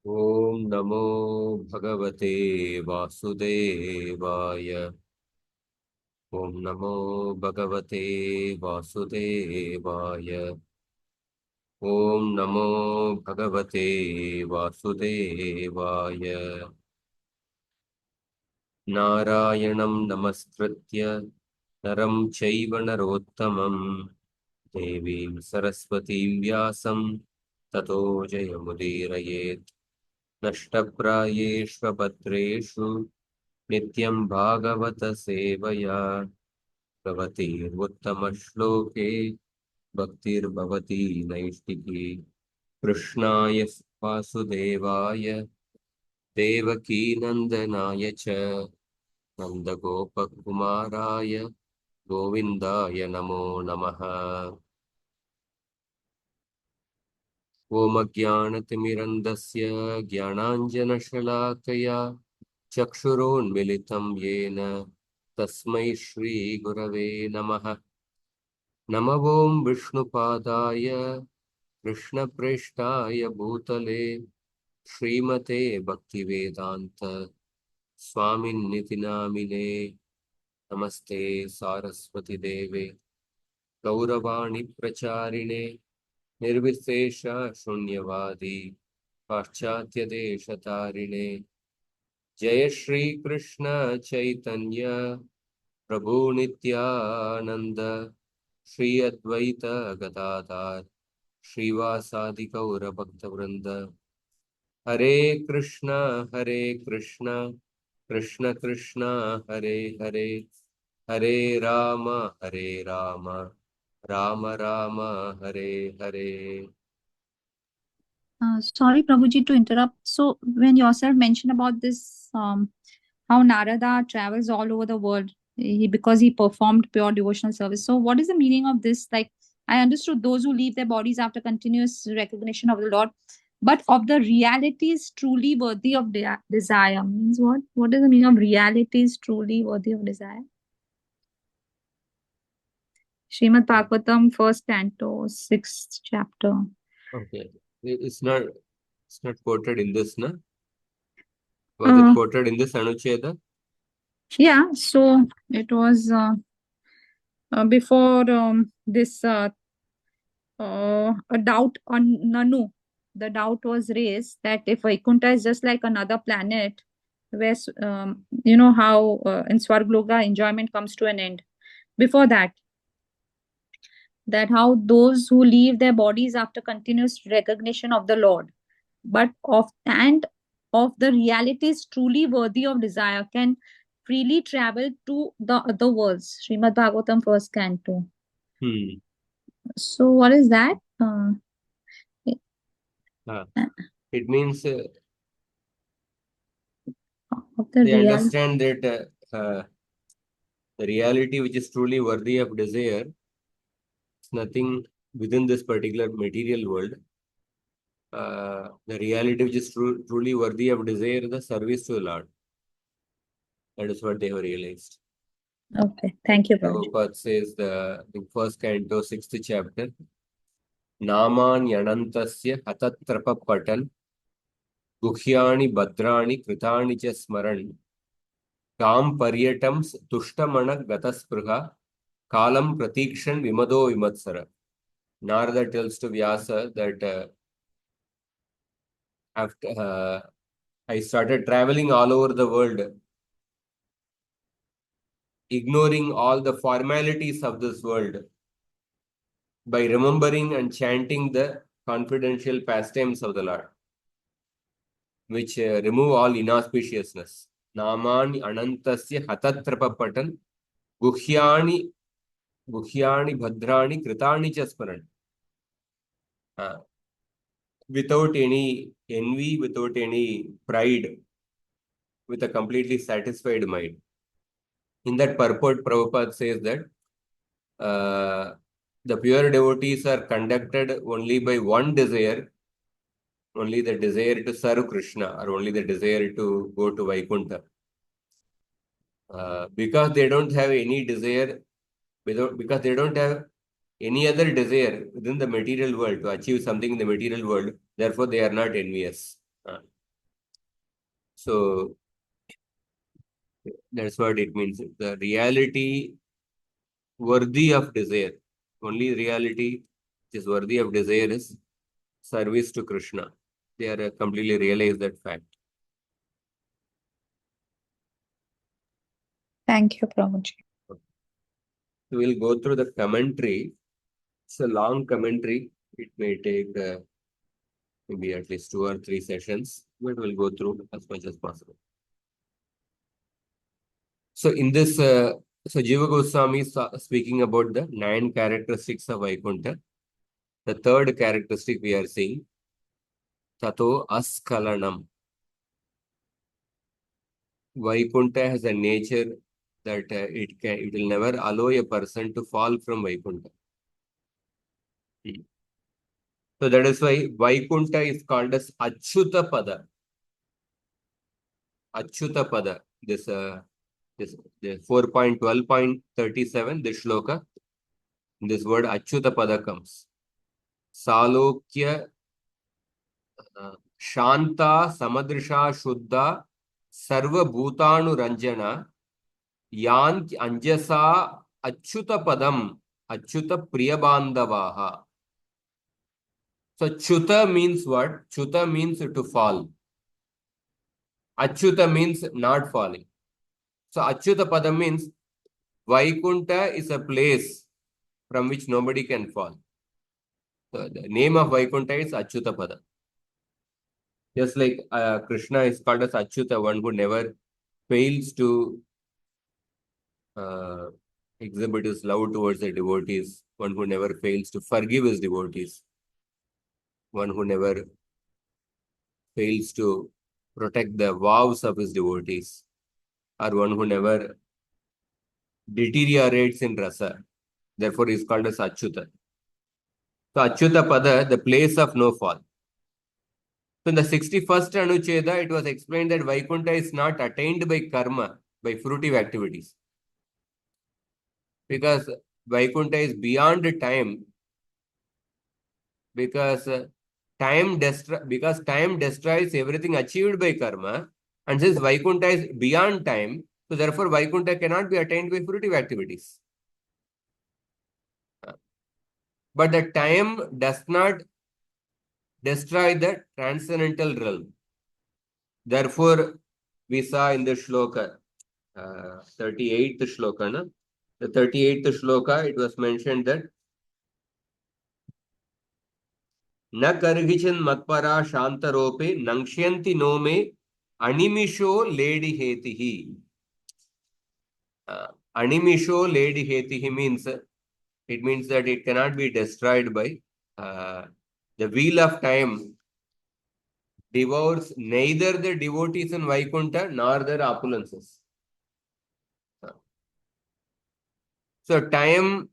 Om Namo Bhagavate Vasudevaya. Om Namo Bhagavate Vasudevaya. Om Namo Bhagavate Vasudevaya. Narayanam Namaskritya Naram Chaiva Narottamam Devim Saraswatim Vyasam Tato Jayamudirayet Nashtaprayeshvapatreshu Nityam Bhagavata Sevaya Bhavatiruttamashloke Bhaktir Naistiki Krishnaya Vasudevaya Devaki Nandanaya Cha Nandagopakumaraya Govindaya Namo Namaha Om Jnanatimirandasya Jnananjanashalakaya Chakshuronmilitam Yena Tasmai Shri Gurave Namaha Namo Vishnupadaya Krishnapreshthaya Bhutale Srimate Bhaktivedanta Swamin Namine Namaste Saraswati Deve Gauravani Pracharine Nirvishesha Shunyavadi Paschatya Deshatarine Jaya Shri Krishna Chaitanya Prabhu Nityananda Shri Advaita Gadadhar Srivasadi Gaura Bhaktavrinda Hare Krishna Krishna Krishna Hare Hare Hare Rama Rama Rama Hare Hare. Sorry, Prabhuji, to interrupt. So, when yourself mentioned about this, how Narada travels all over the world, because he performed pure devotional service. So, what is the meaning of this? Like, I understood those who leave their bodies after continuous recognition of the Lord, but of the realities truly worthy of desire means what? What is the meaning of realities truly worthy of desire? Srimad Bhagavatam, first canto, sixth chapter. Okay. It's not quoted in this, na? Was it Uh, quoted in this Anuccheda? yeah, so it was before this a doubt on Nanu. The doubt was raised that if Vaikuntha is just like another planet, where you know how in Swargloka enjoyment comes to an end. Before that, that how those who leave their bodies after continuous recognition of the Lord, but of the realities truly worthy of desire, can freely travel to the other worlds. Srimad Bhagavatam, first canto. Hmm. So, what is that? Ah. It means Of the they real. understand that the reality which is truly worthy of desire is nothing within this particular material world. The reality which is truly worthy of desire is the service to the Lord. That is what they have realized. Okay, thank you, Prabhuji. Prabhupada says the first canto, sixth chapter, Naman Yanantasya Hatatrapa Patan Guhyani Badrani Kritani Cha Smaran Kam Paryatam Tushtamana Gataspriha Kalam Pratikshan Vimado Vimatsara. Narada tells to Vyasa that after I started traveling all over the world, ignoring all the formalities of this world by remembering and chanting the confidential pastimes of the Lord, which remove all inauspiciousness. Namani Anantasya Hatatrapa Patan Guhyani Bhadrani Kritani Chasparan. Without any envy, without any pride, with a completely satisfied mind. In that purport, Prabhupada says that the pure devotees are conducted only by one desire, only the desire to serve Krishna, or only the desire to go to Vaikuntha. Because they don't have any desire, because they don't have any other desire within the material world to achieve something in the material world, therefore they are not envious. So that's what it means. The reality worthy of desire. Only reality which is worthy of desire is service to Krishna. They are completely realize that fact. Thank you, Prabhuji. So we'll go through the commentary. It's a long commentary. It may take maybe at least 2 or 3 sessions, but we'll go through as much as possible. So in this, so Jiva Goswami is speaking about the 9 characteristics of Vaikuntha. The third characteristic we are seeing, Tato Askalanam. Vaikuntha has a nature that it will never allow a person to fall from Vaikuntha. So that is why Vaikuntha is called as Achyuta Pada. Achyuta Pada. This 4.12.37, this shloka, this word Achyuta Pada comes. Salokya Shanta Samadrisha Shuddha Sarva Bhutanu Ranjana Yanti Anjasa Achyuta Padam Achyuta Priyabandavaha. So Chuta means what? Chuta means to fall. Achyuta means not falling. So Achyuta Padam means Vaikuntha is a place from which nobody can fall. So the name of Vaikuntha is Achyuta Pada. Just like Krishna is called as Achyuta, one who never fails to exhibit his love towards the devotees, one who never fails to forgive his devotees, one who never fails to protect the vows of his devotees, or one who never deteriorates in rasa. Therefore, he is called as Achyuta. So, Achyuta Pada, the place of no fall. So, in the 61st Anuccheda, it was explained that Vaikuntha is not attained by karma, by fruitive activities. Because Vaikuntha is beyond time, because time destroys everything achieved by karma, and since Vaikuntha is beyond time, so therefore Vaikuntha cannot be attained by fruitive activities. But the time does not destroy the transcendental realm. Therefore, we saw in the shloka, 38th shloka, no? The 38th shloka, it was mentioned that न करहिचिन मत्परा शांतरोपे नंक्ष्यन्ति no may अनिमिषो lady हेतिहि. Animisho ledi hetihi means it means that it cannot be destroyed by the wheel of time devours neither the devotees in Vaikuntha nor their opulences. So time,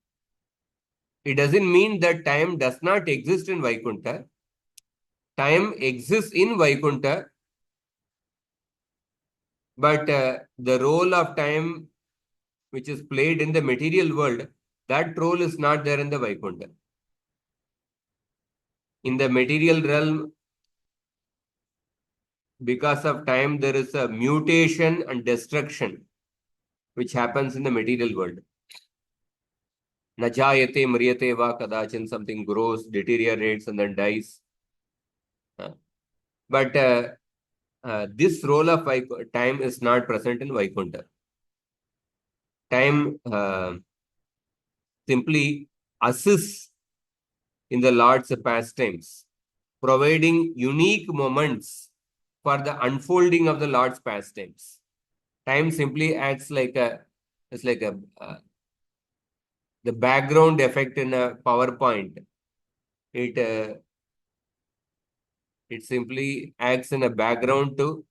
it doesn't mean that time does not exist in Vaikuntha. Time exists in Vaikuntha, but the role of time which is played in the material world, that role is not there in the Vaikuntha. In the material realm, because of time, there is a mutation and destruction which happens in the material world. Najayate mriyate va kadachin, something grows, deteriorates, and then dies. But this role of time is not present in Vaikuntha. Time simply assists in the Lord's pastimes, providing unique moments for the unfolding of the Lord's pastimes. Time simply acts like it's like the background effect in a PowerPoint. It simply acts in a background so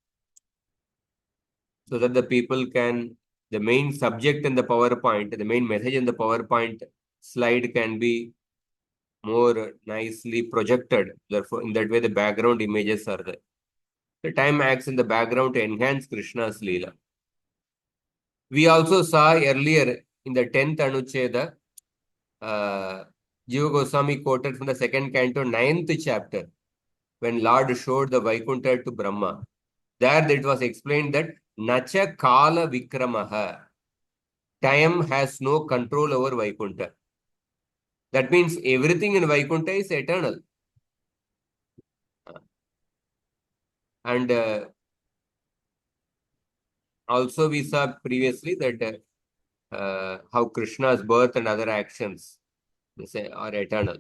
that the people can, the main subject in the PowerPoint, the main message in the PowerPoint slide can be more nicely projected. Therefore, in that way, the background images are there. The time acts in the background to enhance Krishna's Leela. We also saw earlier in the 10th Anuccheda, Jiva Goswami quoted from the second canto, 9th chapter. when Lord showed the Vaikuntha to Brahma. There it was explained that Nacha Kala Vikramaha. Time has no control over Vaikuntha. That means everything in Vaikuntha is eternal. And also we saw previously that how Krishna's birth and other actions are eternal.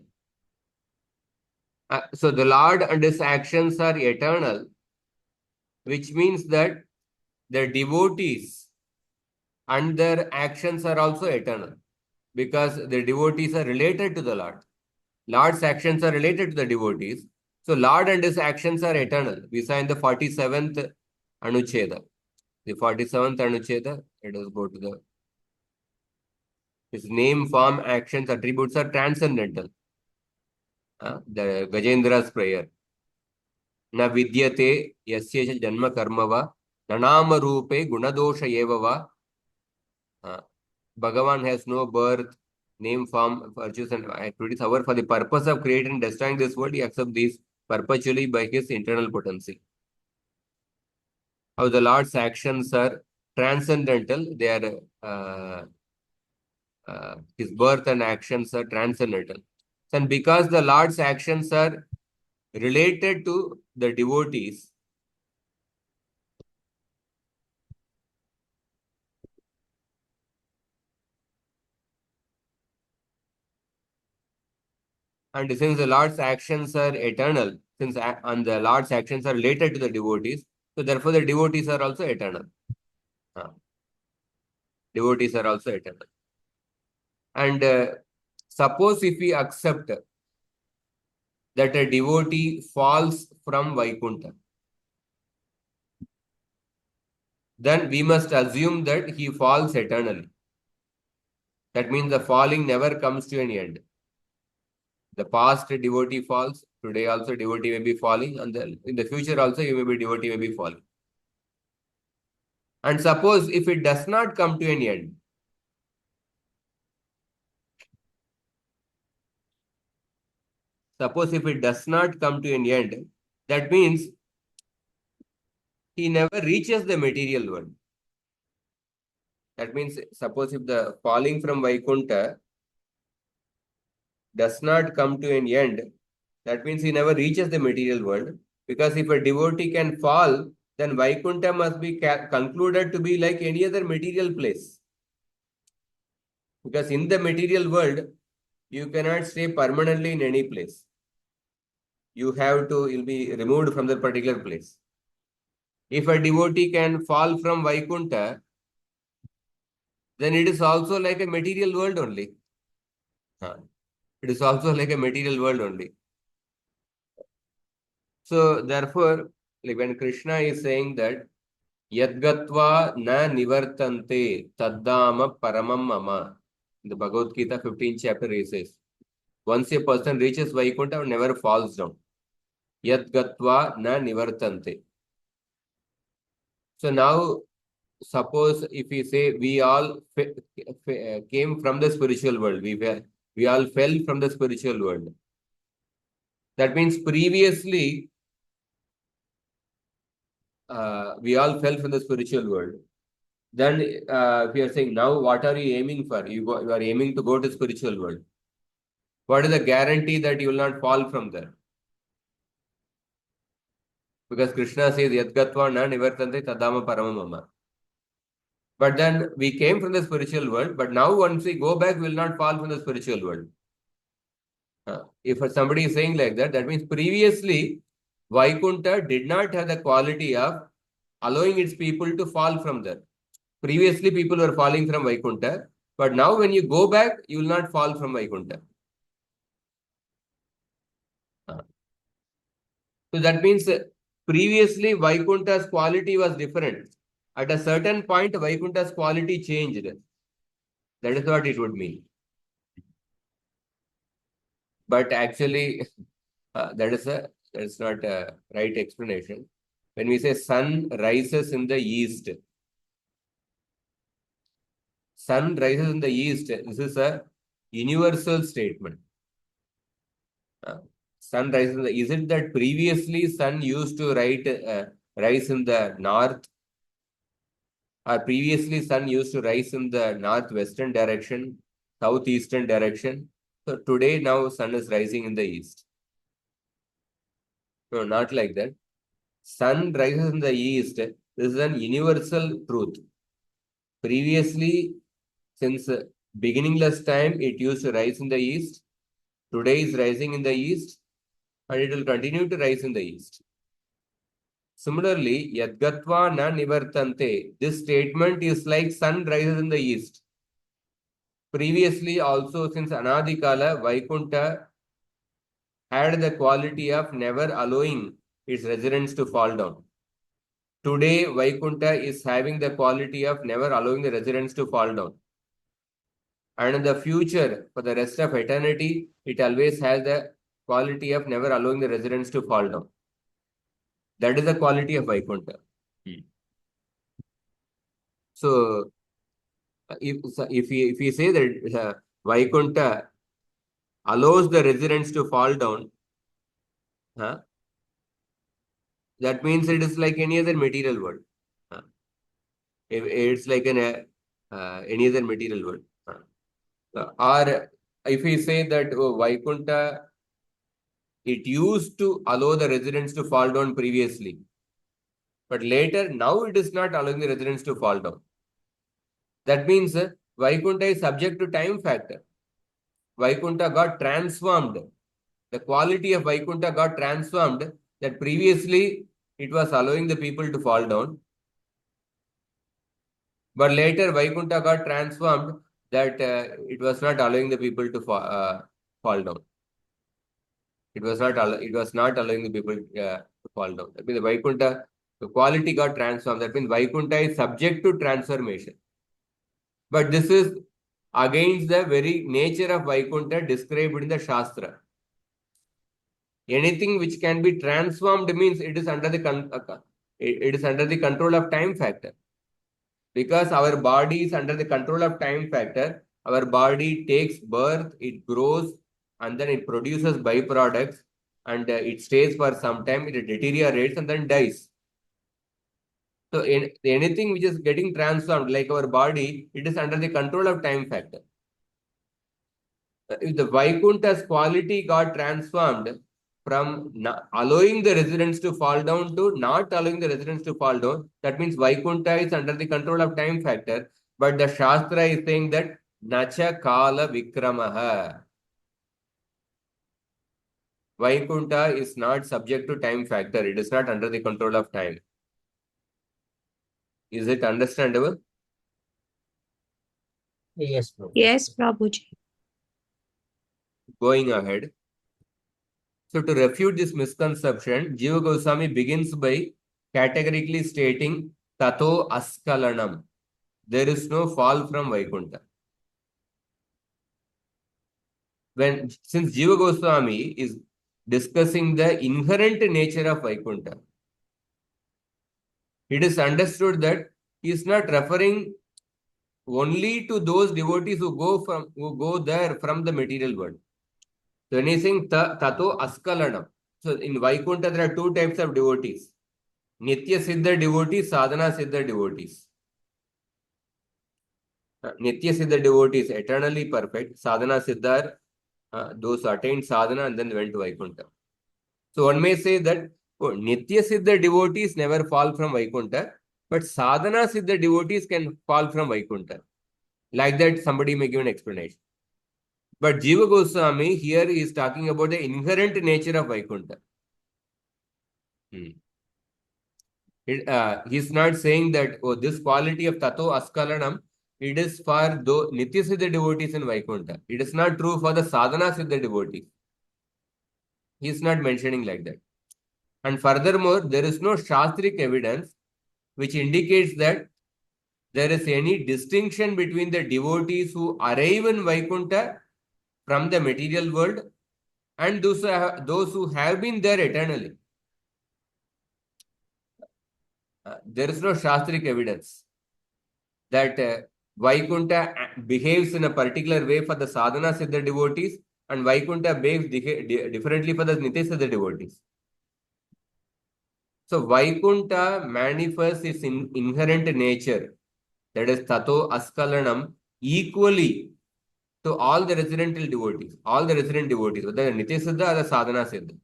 So the Lord and his actions are eternal, which means that the devotees and their actions are also eternal, because the devotees are related to the Lord. Lord's actions are related to the devotees. So Lord and his actions are eternal. We saw in the 47th anuccheda. The 47th anuccheda, let us go to the his name, form, actions, attributes are transcendental. The Gajendra's prayer. Na vidyate yasya cha janma karma va nanama rupe gunadosha eva va. Bhagavan has no birth, name, form, virtues, and activities. However, for the purpose of creating and destroying this world, he accepts these perpetually by his internal potency. How the Lord's actions are transcendental, they are his birth and actions are transcendental. And because the Lord's actions are related to the devotees, and since the Lord's actions are eternal, and the Lord's actions are related to the devotees, so therefore the devotees are also eternal. Devotees are also eternal. And suppose if we accept that a devotee falls from Vaikuntha, then we must assume that he falls eternally. That means the falling never comes to an end. The past devotee falls, today also devotee may be falling, and in the future also devotee may be falling. And suppose if it does not come to an end, suppose if it does not come to an end, that means he never reaches the material world. That means suppose if the falling from Vaikuntha does not come to an end, that means he never reaches the material world. Because if a devotee can fall, then Vaikuntha must be concluded to be like any other material place. Because in the material world, you cannot stay permanently in any place. You'll be removed from that particular place. If a devotee can fall from Vaikuntha, then it is also like a material world only. It is also like a material world only. So therefore, like when Krishna is saying that Yadgatva na nivartante taddama paramam mama. In the Bhagavad Gita 15th chapter he says, once a person reaches Vaikuntha, never falls down. Yadgatva na nivartante. So now, suppose if we say we all came from the spiritual world, we all fell from the spiritual world. That means previously we all fell from the spiritual world. Then if you are saying now, what are you aiming for? You are aiming to go to spiritual world. What is the guarantee that you will not fall from there? Because Krishna says, Yadgatva na nivartante tadama paramamama. But then we came from the spiritual world, but now once we go back, we will not fall from the spiritual world. If somebody is saying like that, that means previously Vaikuntha did not have the quality of allowing its people to fall from there. Previously, people were falling from Vaikuntha, but now when you go back, you will not fall from Vaikuntha. So that means previously Vaikuntha's quality was different. At a certain point, Vaikuntha's quality changed. That is what it would mean. But actually, that is not a right explanation. When we say sun rises in the east, sun rises in the east, this is a universal statement. Sun rises in the, is it that previously sun used to rise in the north, or previously sun used to rise in the northwestern direction, southeastern direction? So today now sun is rising in the east. No, not like that. Sun rises in the east. This is an universal truth. Previously, since beginningless time, it used to rise in the east. Today is rising in the east, and it will continue to rise in the east. Similarly, yadgatva na nivartante. This statement is like sun rises in the east. Previously, also since Anadikala, Vaikuntha had the quality of never allowing its residents to fall down. Today, Vaikuntha is having the quality of never allowing the residents to fall down. And in the future, for the rest of eternity, it always has the quality of never allowing the residents to fall down. That is the quality of Vaikuntha. So, if we say that Vaikuntha allows the residents to fall down, that means it is like any other material world. It's like any other material world. Or if we say that Vaikuntha, it used to allow the residents to fall down previously, but later now it is not allowing the residents to fall down. That means Vaikuntha is subject to time factor. Vaikuntha got transformed. The quality of Vaikuntha got transformed, that previously it was allowing the people to fall down. But later Vaikuntha got transformed, that it was not allowing the people to fall down. It was not allowing the people to fall down. That means the Vaikuntha, the quality got transformed. That means Vaikuntha is subject to transformation. But this is against the very nature of Vaikuntha described in the Shastra. Anything which can be transformed means it is under the control of time factor. Because our body is under the control of time factor, our body takes birth, it grows, and then it produces byproducts, and it stays for some time, it deteriorates and then dies. So anything which is getting transformed, like our body, it is under the control of time factor. If the Vaikuntha's quality got transformed from allowing the residents to fall down to not allowing the residents to fall down, that means Vaikuntha is under the control of time factor. But the Shastra is saying that Nacha Kala Vikramaha. Vaikuntha is not subject to time factor. It is not under the control of time. Is it understandable? Yes, Prabhu. Yes, Prabhuji. Going ahead. So to refute this misconception, Jiva Goswami begins by categorically stating Tato Askalanam. There is no fall from Vaikuntha. Since Jiva Goswami is discussing the inherent nature of Vaikuntha, it is understood that he is not referring only to those devotees who go there from the material world. So when he is saying Tato Askalanam, so in Vaikuntha there are two types of devotees: Nitya Siddha devotees, Sadhana Siddha devotees. Nitya Siddha devotees, eternally perfect. Sadhana Siddha, those who attained sadhana and then went to Vaikuntha. So one may say that Nitya Siddha devotees never fall from Vaikuntha, but Sadhana Siddha devotees can fall from Vaikuntha. Like that, somebody may give an explanation. But Jiva Goswami here is talking about the inherent nature of Vaikuntha. He's not saying that, this quality of Tato Askalanam, it is for Nitya Siddha devotees in Vaikuntha. It is not true for the Sadhana Siddha devotees. He is not mentioning like that. And furthermore, there is no Shastric evidence which indicates that there is any distinction between the devotees who arrive in Vaikuntha from the material world and those who have been there eternally. There is no Shastric evidence that Vaikuntha behaves in a particular way for the Sadhana Siddha devotees and Vaikuntha behaves differently for the Nitya devotees. So Vaikuntha manifests its inherent nature, that is Tato Askalanam, equally to all the resident devotees, whether Nitya Siddha or the Sadhana Siddha.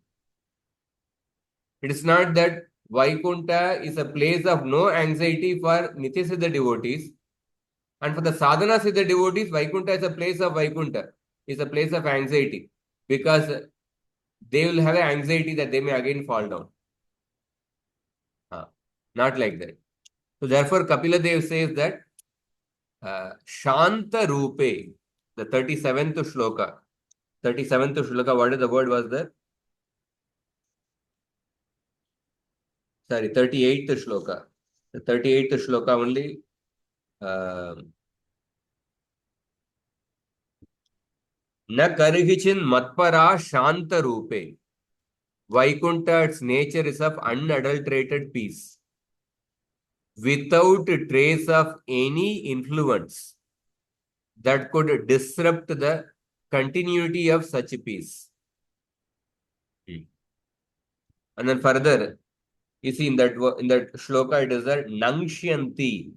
It is not that Vaikuntha is a place of no anxiety for Nitya Siddha devotees, and for the Sadhana Siddha devotees, Vaikuntha is a place of Vaikuntha, is a place of anxiety, because they will have an anxiety that they may again fall down. Not like that. So therefore, Kapila Dev says that Shanta Rupe, the 37th shloka. 37th shloka, what is the word was there? Sorry, 38th shloka. The 38th shloka only. Na karhichin matpara Shanta Rupe. Vaikuntha, its nature is of unadulterated peace, without trace of any influence that could disrupt the continuity of such peace. And then further, you see in that shloka, it is that Nangshyanti,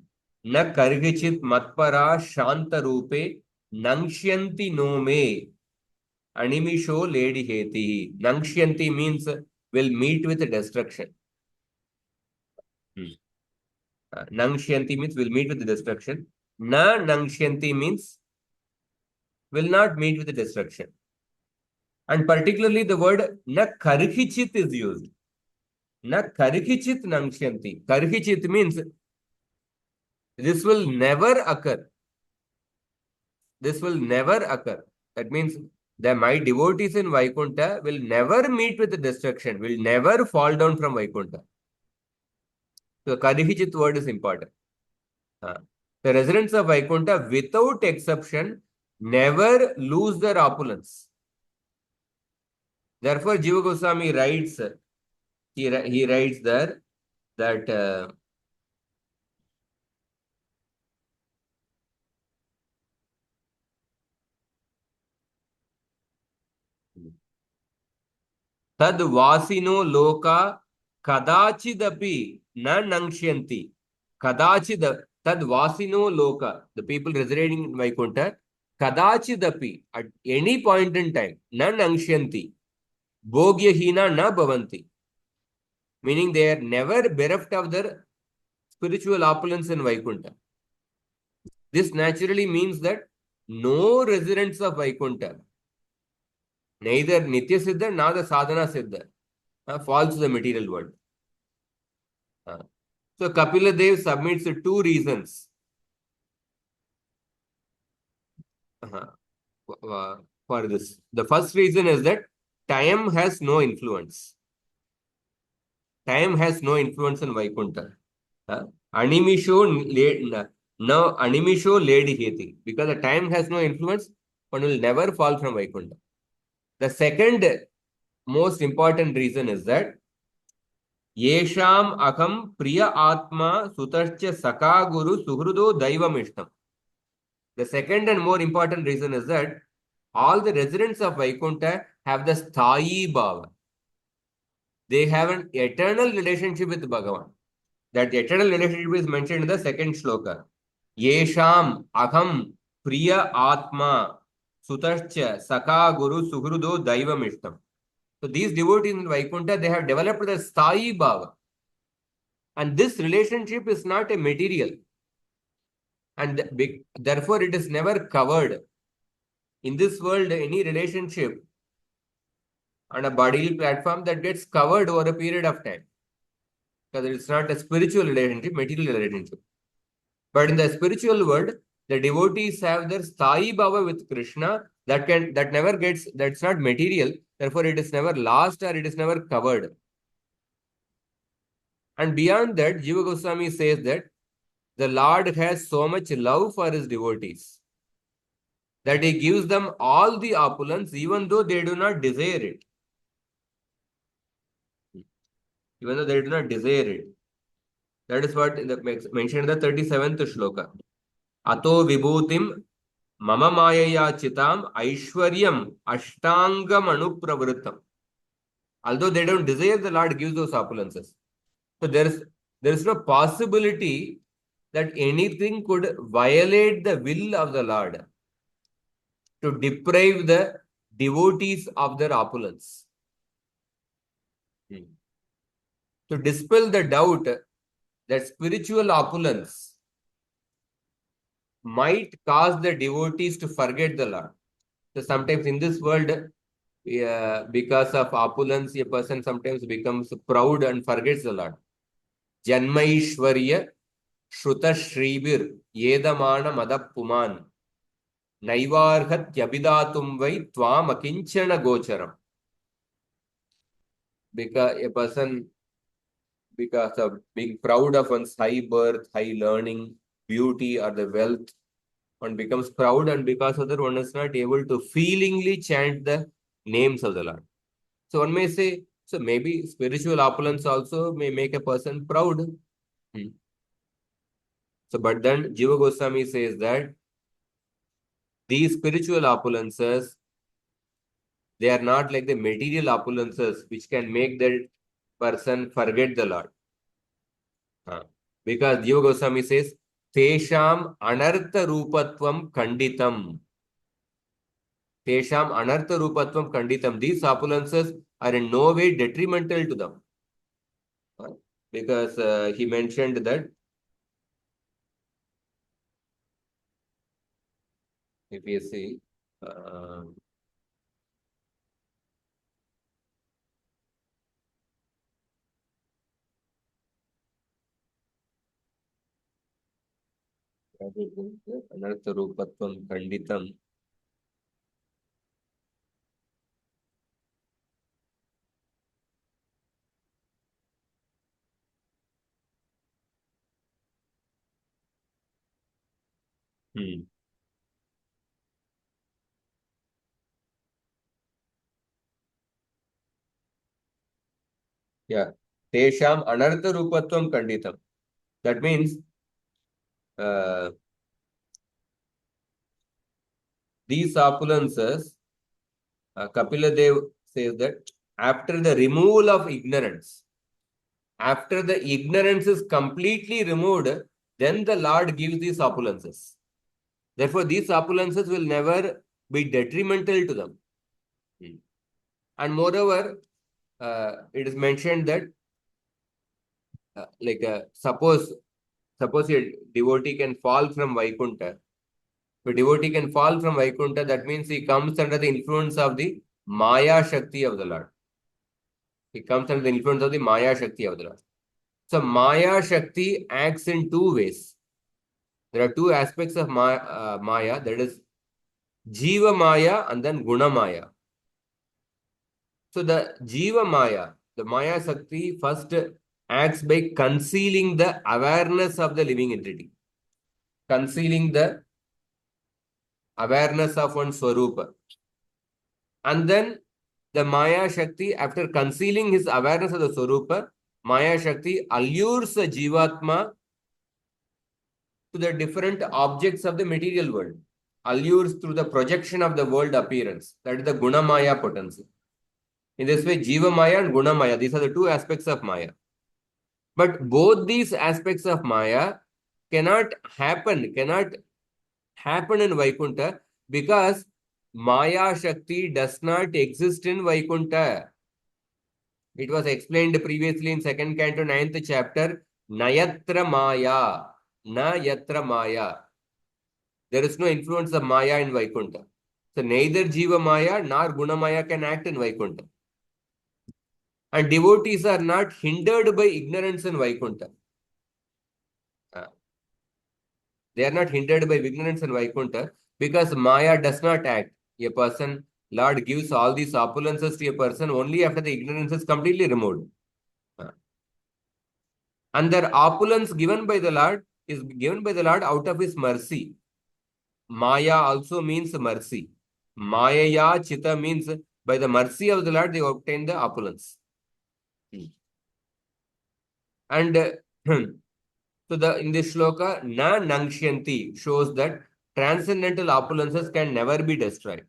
na kargichit matpara shanta rupe, Nangshyanti no me, animisho ledi heti. Nangshyanti means will meet with destruction. Nangshyanti means will meet with destruction. Na Nangshyanti means will not meet with destruction. And particularly the word na karhichit is used. Na karhichit nangshyanti. Karhichit means this will never occur. This will never occur. That means that my devotees in Vaikuntha will never meet with the destruction, will never fall down from Vaikuntha. So Karihichit word is important. The residents of Vaikuntha, without exception, never lose their opulence. Therefore, Jiva Goswami writes, he writes there that Tad vasino loka kadachidapi na nangshyanti. Kadachid, tad vasino loka, the people residing in Vaikuntha, kadachidapi, at any point in time, na nangshyanti. Bhogyahina na bhavanti. Meaning they are never bereft of their spiritual opulence in Vaikuntha. This naturally means that no residents of Vaikuntha, neither Nitya Siddha nor the Sadhana Siddha, falls to the material world. So Kapila Dev submits two reasons for this. The first reason is that time has no influence. Time has no influence in Vaikuntha. Animisho no animisho ledi heti. Because the time has no influence, one will never fall from Vaikuntha. The second most important reason is that Yesham akam priya atma sutascha saka guru suhrudo daivam. The second and more important reason is that all the residents of Vaikuntha have the sthayi bhava. They have an eternal relationship with Bhagavan. That eternal relationship is mentioned in the second shloka. Yesham aham priya atma sutascha saka guru suhrudo daivam. So these devotees in Vaikuntha, they have developed the sthayi bhava. And this relationship is not a material. And therefore it is never covered. In this world, any relationship on a bodily platform that gets covered over a period of time. Because it's not a spiritual relationship, material relationship. But in the spiritual world, the devotees have their sthayi bhava with Krishna that never gets, that's not material. Therefore, it is never lost or it is never covered. And beyond that, Jiva Goswami says that the Lord has so much love for his devotees that he gives them all the opulence even though they do not desire it. Even though they do not desire it. That is what mentioned in the 37th shloka. Ato vibhutim Mama Mayaya Chitam Aishwaryam Ashtangam Anupravrittam. Although they don't desire, the Lord gives those opulences. So there is no possibility that anything could violate the will of the Lord to deprive the devotees of their opulence. To dispel the doubt that spiritual opulence might cause the devotees to forget the Lord. So sometimes in this world, because of opulence, a person sometimes becomes proud and forgets the Lord. Janmaishwarya Shruta Shribir Yedamana Madapuman Naivarhat Yabidatum Vai Tvam Akinchana Gocharam. Because a person, because of being proud of one's high birth, high learning, beauty, or the wealth, one becomes proud, and because of that, one is not able to feelingly chant the names of the Lord. So one may say, so maybe spiritual opulence also may make a person proud. So, but then Jiva Goswami says that these spiritual opulences, they are not like the material opulences which can make the person forget the Lord. Because Jiva Goswami says, Tesham anartha rupatvam kanditam. Tesham anartha rupatvam kanditam. These opulences are in no way detrimental to them. Because he mentioned that if you see, anartha rupatvam kanditam. Yeah. Tesham anartha rupatvam kanditam. That means these opulences, Kapila Dev says that after the removal of ignorance, after the ignorance is completely removed, then the Lord gives these opulences. Therefore, these opulences will never be detrimental to them. And moreover, it is mentioned that suppose a devotee can fall from Vaikuntha. If a devotee can fall from Vaikuntha, that means he comes under the influence of the Maya Shakti of the Lord. He comes under the influence of the Maya Shakti of the Lord. So Maya Shakti acts in two ways. There are two aspects of Maya, that is Jiva Maya and then Guna Maya. So the Jiva Maya, the Maya Shakti first acts by concealing the awareness of the living entity. Concealing the awareness of one Swarupa. And then the Maya Shakti, after concealing his awareness of the Swarupa, Maya Shakti allures the Jivatma to the different objects of the material world. Allures through the projection of the world appearance. That is the Guna Maya potency. In this way, Jiva Maya and Guna Maya, these are the two aspects of Maya. But both these aspects of Maya cannot happen in Vaikuntha because Maya Shakti does not exist in Vaikuntha. It was explained previously in 2nd canto, 9th chapter. Nayatra Maya. Nayatra Maya. There is no influence of Maya in Vaikuntha. So neither Jiva Maya nor Guna Maya can act in Vaikuntha. And devotees are not hindered by ignorance in Vaikuntha. They are not hindered by ignorance in Vaikuntha because Maya does not act. A person, Lord gives all these opulences to a person only after the ignorance is completely removed. And their opulence given by the Lord is given by the Lord out of his mercy. Maya also means mercy. Mayaya Chita means by the mercy of the Lord they obtain the opulence. And so in this shloka, na nangshyanti shows that transcendental opulences can never be destroyed.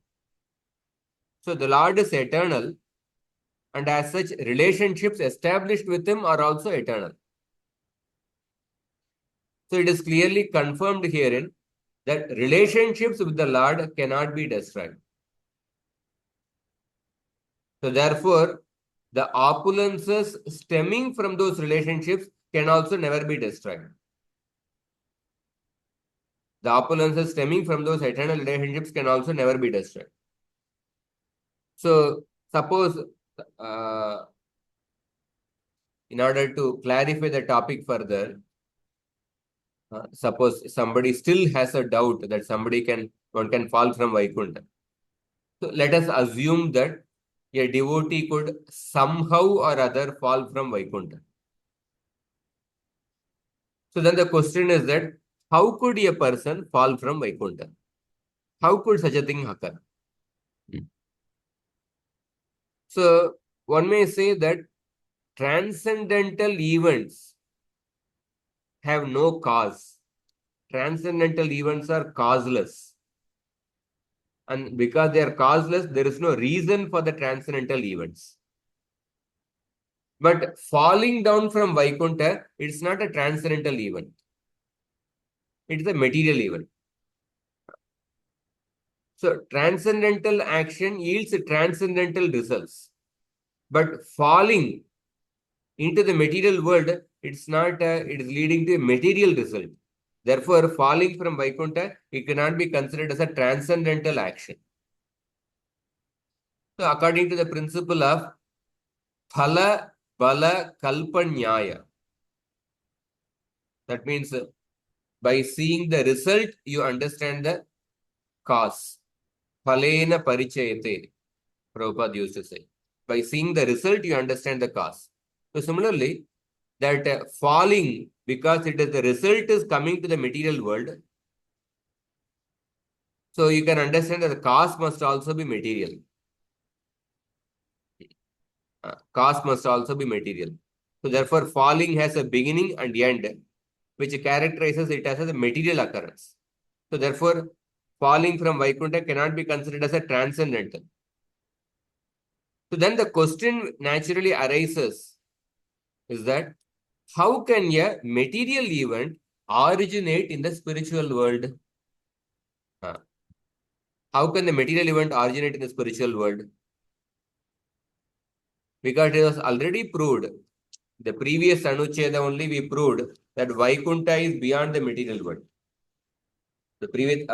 So the Lord is eternal, and as such, relationships established with him are also eternal. So it is clearly confirmed herein that relationships with the Lord cannot be destroyed. So therefore, the opulences stemming from those relationships can also never be destroyed. The opulences stemming from those eternal relationships can also never be destroyed. So suppose, in order to clarify the topic further, suppose somebody still has a doubt that one can fall from Vaikuntha. So let us assume that a devotee could somehow or other fall from Vaikuntha. So then the question is that how could a person fall from Vaikuntha? How could such a thing occur? So one may say that transcendental events have no cause. Transcendental events are causeless. And because they are causeless, there is no reason for the transcendental events. But falling down from Vaikuntha, it's not a transcendental event. It's a material event. So transcendental action yields transcendental results. But falling into the material world, it is leading to a material result. Therefore, falling from Vaikuntha, it cannot be considered as a transcendental action. So according to the principle of phala, bala, kalpanyaya, that means by seeing the result, you understand the cause. Phalena parichayate, Prabhupada used to say. By seeing the result, you understand the cause. So similarly, that falling, because it is the result is coming to the material world, so you can understand that the cause must also be material. Cause must also be material. So therefore, falling has a beginning and end, which characterizes it as a material occurrence. So therefore, falling from Vaikuntha cannot be considered as a transcendental. So then the question naturally arises is that how can a material event originate in the spiritual world? How can the material event originate in the spiritual world? Because it was already proved. The previous anuccheda only we proved that Vaikuntha is beyond the material world. The previous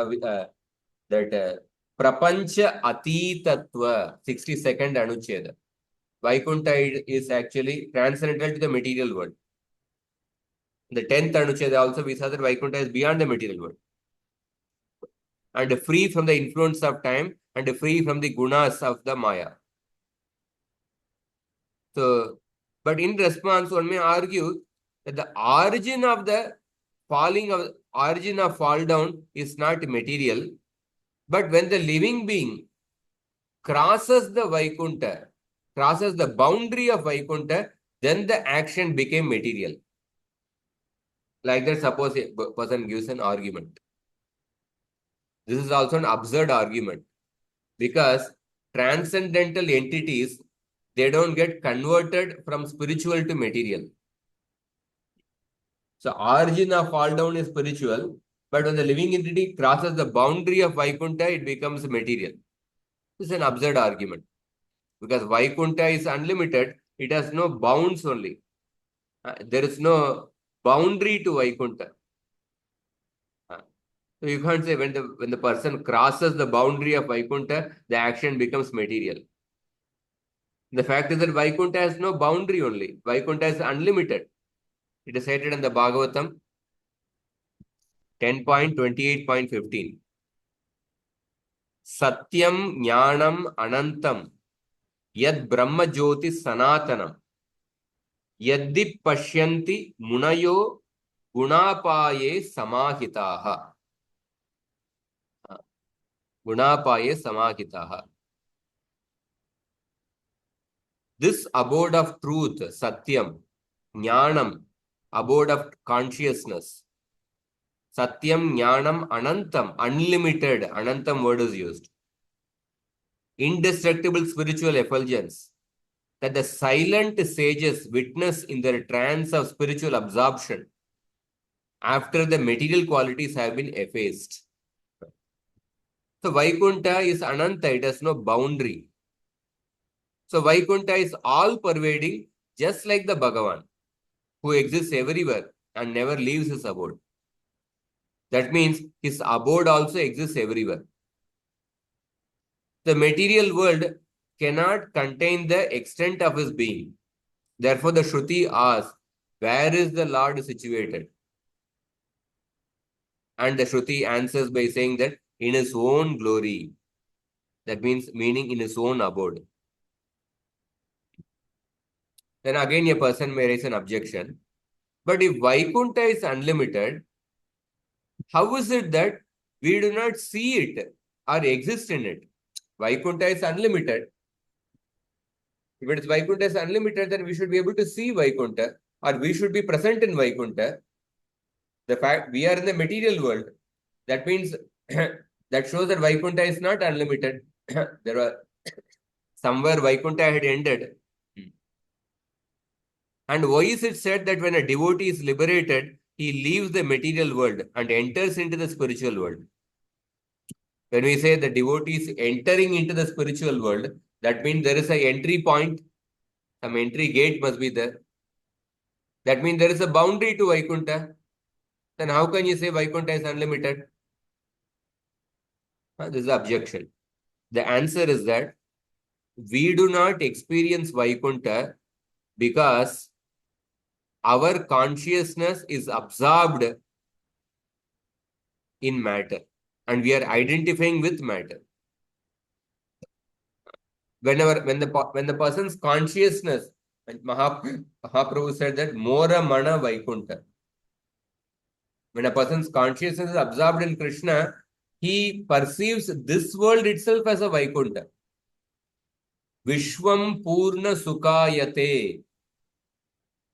Prapancha Atitatva, 62nd anuccheda. Vaikuntha is actually transcendental to the material world. The 10th anuccheda also we saw that Vaikuntha is beyond the material world and free from the influence of time and free from the gunas of the Maya. So, but in response, one may argue that the origin of fall down is not material, but when the living being crosses the Vaikuntha, crosses the boundary of Vaikuntha, then the action became material. Like that, suppose a person gives an argument. This is also an absurd argument because transcendental entities, they don't get converted from spiritual to material. So origin of fall down is spiritual, but when the living entity crosses the boundary of Vaikuntha, it becomes material. This is an absurd argument because Vaikuntha is unlimited. It has no bounds only. There is no boundary to Vaikuntha. So you can't say when the person crosses the boundary of Vaikuntha, the action becomes material. The fact is that Vaikuntha has no boundary only. Vaikuntha is unlimited. It is stated in the Bhagavatam 10.28.15. Satyam Jnanam Anantam Yad Brahma Jyoti Sanatanam Yaddi Pashyanti Munayo Gunapaye Samahitaha. Gunapaye Samahitaha. This abode of truth, Satyam, Jnanam, abode of consciousness, Satyam, Jnanam, Anantam, unlimited. Anantam word is used. Indestructible spiritual effulgence that the silent sages witness in their trance of spiritual absorption after the material qualities have been effaced. So Vaikuntha is Ananta, it has no boundary. So Vaikuntha is all pervading, just like the Bhagavan, who exists everywhere and never leaves his abode. That means his abode also exists everywhere. The material world cannot contain the extent of his being. Therefore, the Shruti asks, where is the Lord situated? And the Shruti answers by saying that in his own glory. That meaning in his own abode. Then again, a person may raise an objection. But if Vaikuntha is unlimited, how is it that we do not see it or exist in it? Vaikuntha is unlimited. If it is Vaikuntha is unlimited, then we should be able to see Vaikuntha or we should be present in Vaikuntha. The fact we are in the material world, that means that shows that Vaikuntha is not unlimited. There are somewhere Vaikuntha had ended. And why is it said that when a devotee is liberated, he leaves the material world and enters into the spiritual world? When we say the devotee is entering into the spiritual world, that means there is an entry point, some entry gate must be there. That means there is a boundary to Vaikuntha. Then how can you say Vaikuntha is unlimited? This is the objection. The answer is that we do not experience Vaikuntha because our consciousness is absorbed in matter and we are identifying with matter. When the person's consciousness, Mahaprabhu said that Mora Mana Vaikuntha. When a person's consciousness is absorbed in Krishna, he perceives this world itself as a Vaikuntha. Vishwam Purna Sukayate.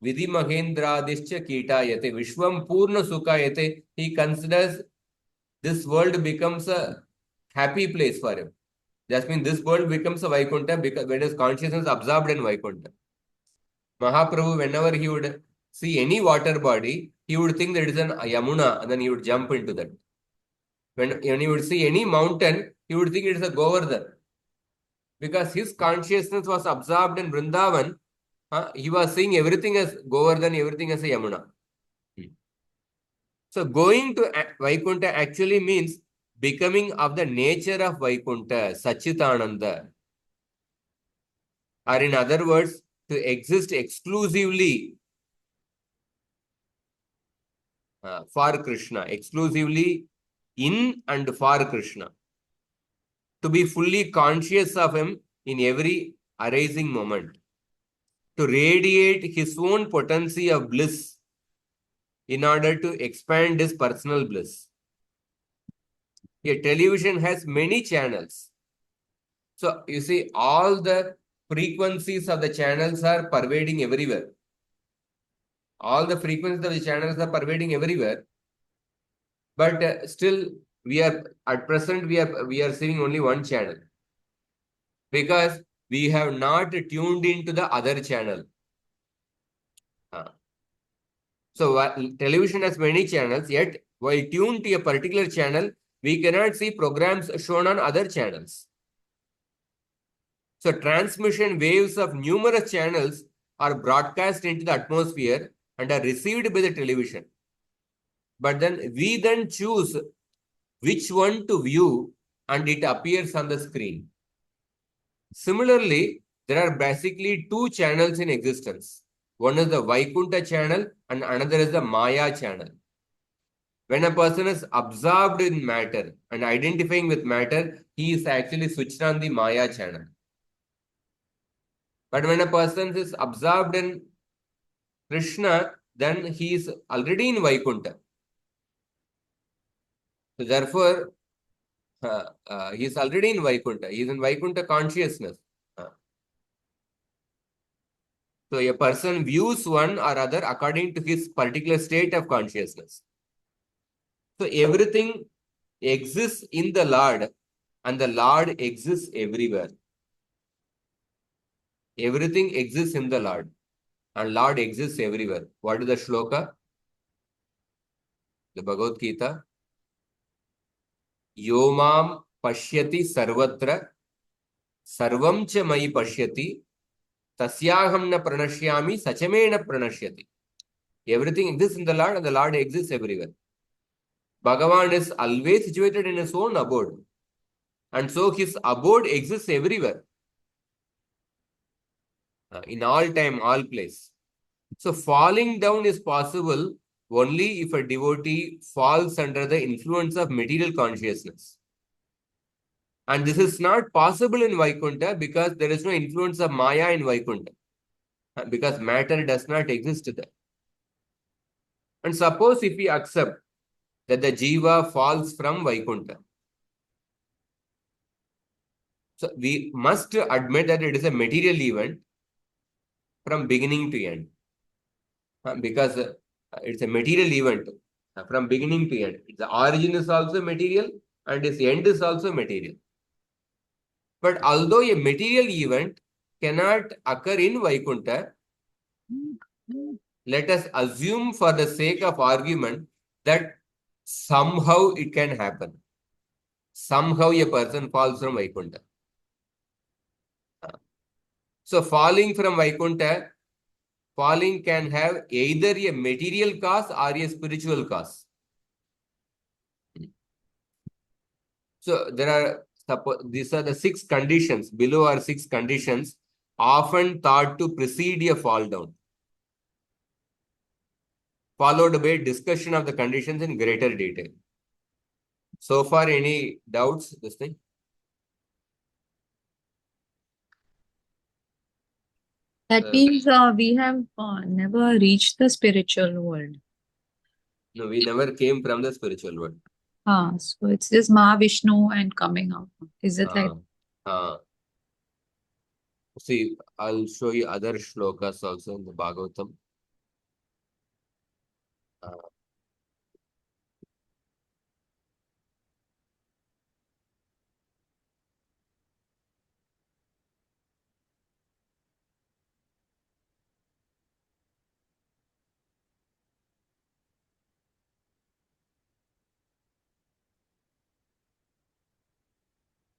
Vidhi Mahendradischa Kitayate. Vishwam Purna Sukayate. He considers this world becomes a happy place for him. That means this world becomes a Vaikuntha because when his consciousness is absorbed in Vaikuntha. Mahaprabhu, whenever he would see any water body, he would think that it is an Yamuna and then he would jump into that. When he would see any mountain, he would think it is a Govardhan. Because his consciousness was absorbed in Vrindavan, he was seeing everything as Govardhan, everything as a Yamuna. So going to Vaikuntha actually means becoming of the nature of Vaikuntha, Sachitananda. Or in other words, to exist exclusively for Krishna, exclusively in and for Krishna. To be fully conscious of him in every arising moment. To radiate his own potency of bliss in order to expand his personal bliss. A television has many channels. So you see, all the frequencies of the channels are pervading everywhere. All the frequencies of the channels are pervading everywhere. But still, we are at present we are seeing only one channel because we have not tuned into the other channel. So television has many channels, yet while tuned to a particular channel, we cannot see programs shown on other channels. So transmission waves of numerous channels are broadcast into the atmosphere and are received by the television. But then we choose which one to view and it appears on the screen. Similarly, there are basically two channels in existence. One is the Vaikuntha channel and another is the Maya channel. When a person is absorbed in matter and identifying with matter, he is actually switched on the Maya channel. But when a person is absorbed in Krishna, then he is already in Vaikuntha. So therefore, he is already in Vaikuntha. He is in Vaikuntha consciousness. So a person views one or other according to his particular state of consciousness. So everything exists in the Lord and the Lord exists everywhere. Everything exists in the Lord and Lord exists everywhere. What is the shloka? The Bhagavad Gita. Yomam pashyati sarvatra sarvam cha mai pashyati tasyaham na pranashyami sachamena pranashyati. Everything exists in the Lord and the Lord exists everywhere. Bhagavan is always situated in his own abode. And so his abode exists everywhere. In all time, all place. So falling down is possible only if a devotee falls under the influence of material consciousness. And this is not possible in Vaikuntha because there is no influence of Maya in Vaikuntha. Because matter does not exist there. And suppose if we accept that the Jiva falls from Vaikuntha, so we must admit that it is a material event from beginning to end. Because it's a material event from beginning to end. The origin is also material and its end is also material. But although a material event cannot occur in Vaikuntha, let us assume for the sake of argument that somehow it can happen. Somehow a person falls from Vaikuntha. So falling from Vaikuntha, falling can have either a material cause or a spiritual cause. So these are the 6 conditions. Below are 6 conditions often thought to precede a fall down, followed by discussion of the conditions in greater detail. So far, any doubts? This thing? That means we have never reached the spiritual world. No, we never came from the spiritual world. So it's just Mahavishnu and coming out. Is it like? See, I'll show you other shlokas also in the Bhagavatam.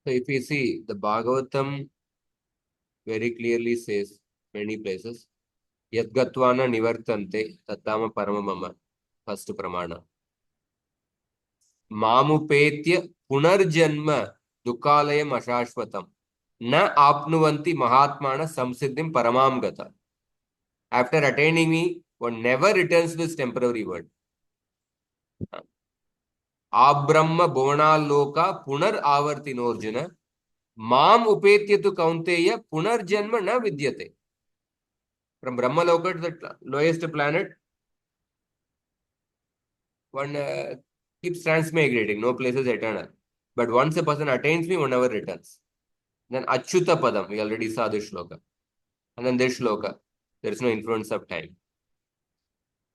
So if you see, the Bhagavatam very clearly says many places, Yadgatvana nivartante tatama paramamama, first pramana. Mamupetya punarjanma dukalayam ashashvatam na apnuvanti mahatmana samsiddhim paramam gata. After attaining me, one never returns to this temporary world. Abrahma bhuvana punar avartinorjuna mam upetya tu kaunteya punarjanma na vidyate. From Brahma Loka to the lowest planet, one keeps transmigrating, no place is eternal. But once a person attains me, one never returns. Then Achyuta Padam, we already saw this shloka. And then this shloka, there is no influence of time.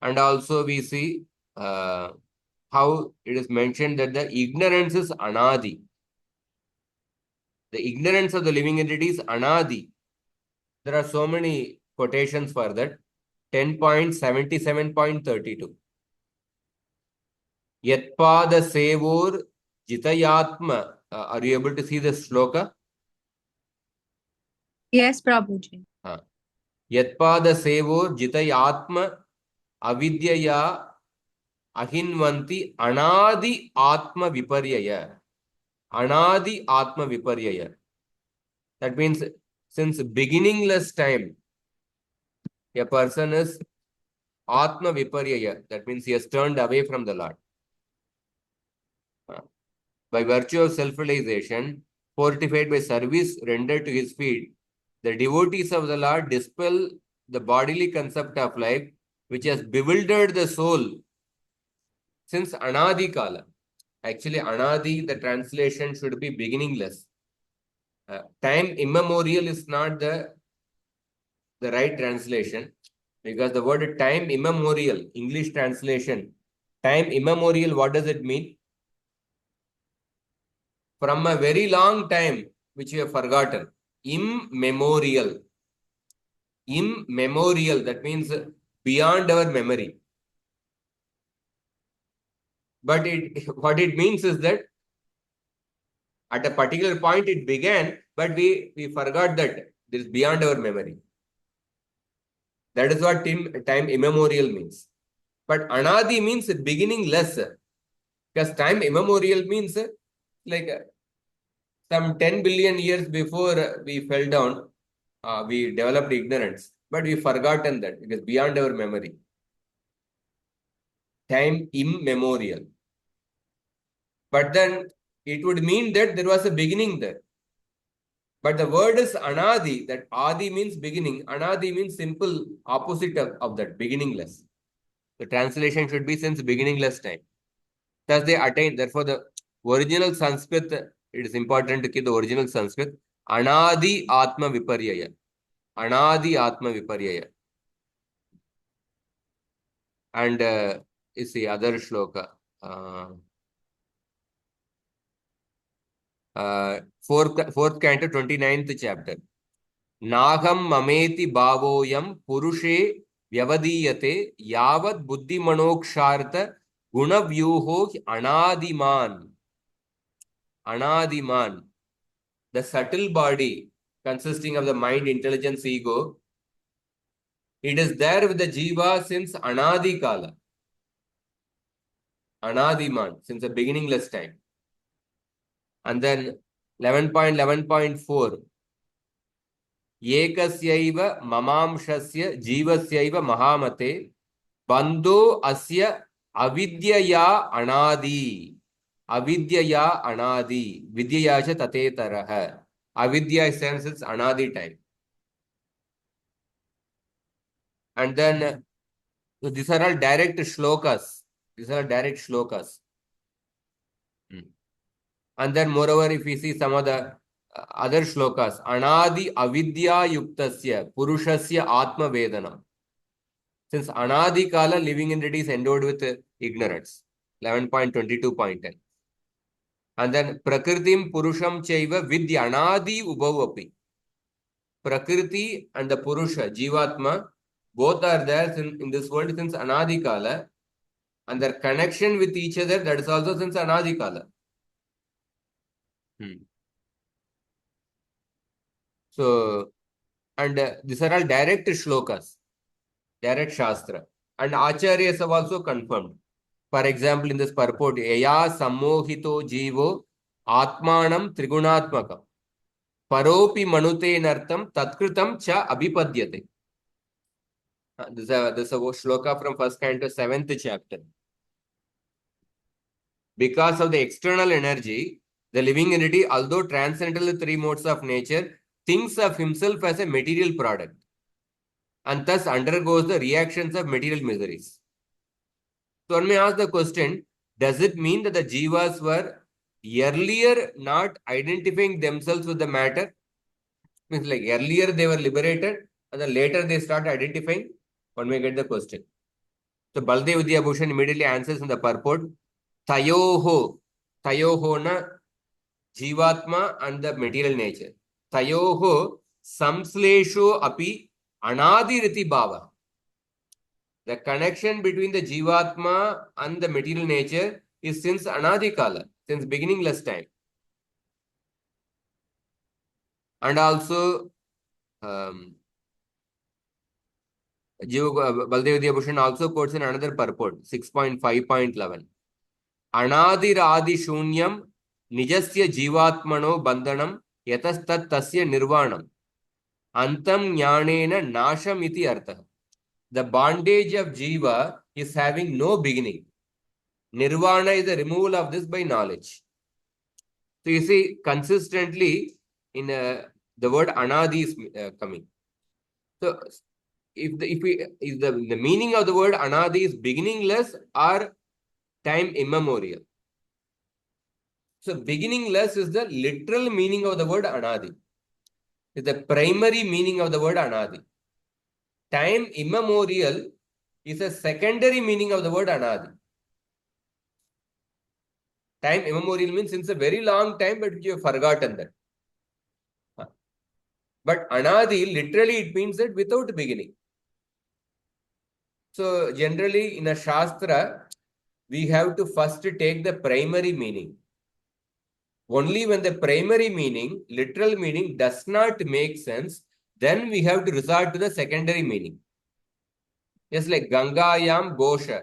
And also we see how it is mentioned that the ignorance is anadi. The ignorance of the living entity is anadi. There are so many quotations for that. 10.77.32. Yatpada sevor jitayatma. Are you able to see this shloka? Yes, Prabhuji. Yatpada sevor jitayatma avidyaya ahinvanti anadi atma viparyaya. Anadi atma viparyaya. That means since beginningless time, a person is atma viparyaya. That means he has turned away from the Lord. By virtue of self-realization, fortified by service rendered to his feet, the devotees of the Lord dispel the bodily concept of life, which has bewildered the soul since Anadi Kala. Actually, Anadi, the translation should be beginningless. Time immemorial is not the right translation because the word time immemorial, English translation, Time immemorial, what does it mean? From a very long time, which you have forgotten. Immemorial. Immemorial, that means beyond our memory. But what it means is that at a particular point it began, but we forgot that this is beyond our memory. That is what time immemorial means. But anadi means beginningless. Because time immemorial means like some 10 billion years before we fell down, we developed ignorance. But we forgotten that. It is beyond our memory. Time immemorial. But then it would mean that there was a beginning there. But the word is anadi, that adi means beginning. Anadi means simple opposite of that, beginningless. The translation should be since beginningless time. Thus they attain, therefore the original Sanskrit, it is important to keep the original Sanskrit, anadi atma viparyaya. Anadi atma viparyaya. And is the other shloka. Fourth canto, 29th chapter. Naham mameti bhavoyam purushe vyavadiyate yavat buddhimanokshartha gunavyuho anadiman. Anadiman. The subtle body consisting of the mind, intelligence, ego, it is there with the jiva since anadi kala. Anadiman, since the beginningless time. And then 11.11.4. Ekasyaiva mamamshasya jivasyaiva mahamate bando asya avidyaya anadi. Avidyaya anadi. Vidyaya cha tatetaraha. Avidya sense it's anadi time. And then so these are all direct shlokas. These are direct shlokas. And then moreover, if we see some of the other shlokas, anadi avidya yuktasya purushasya atma vedana. Since anadi kala, living entity is endowed with ignorance. 11.22.10. And then prakritim purusham chaiva vidya anadi ubhavapi. Prakriti and the purusha, jivatma, both are there in this world since anadi kala. And their connection with each other, that is also since anadi kala. So, and these are all direct shlokas, direct shastra. And acharyas have also confirmed. For example, in this purport, Eya sammohito jivo atmanam trigunatmakam paropi manute nartam tatkritam cha abhipadyate. This is a shloka from first canto, 7th chapter. Because of the external energy, the living entity, although transcendental the three modes of nature, thinks of himself as a material product and thus undergoes the reactions of material miseries. So one may ask the question, does it mean that the jivas were earlier not identifying themselves with the matter? Means like earlier they were liberated and then later they start identifying? One may get the question. So Baldev Vidyabhushan immediately answers in the purport, Tayoho na jivatma and the material nature. Tayoho samslesho api anadiriti bhava. The connection between the jivatma and the material nature is since anadikala, since beginningless time. And also, Baldev Vidyabhushan also quotes in another purport, 6.5.11. Anadir adi shunyam nijasya jivatmano bandhanam yatastat tasya nirvanam antam jnanena nasham iti artha. The bondage of jiva is having no beginning. Nirvana is the removal of this by knowledge. So you see, consistently in the word anadi is coming. So if the meaning of the word anadi is beginningless or time immemorial. So beginningless is the literal meaning of the word anadi. Is the primary meaning of the word anadi. Time immemorial is a secondary meaning of the word anadi. Time immemorial means since a very long time, but you have forgotten that. But anadi, literally, it means that without beginning. So generally, in a shastra, we have to first take the primary meaning. Only when the primary meaning, literal meaning, does not make sense, then we have to resort to the secondary meaning. Just like Gangayam Gosha.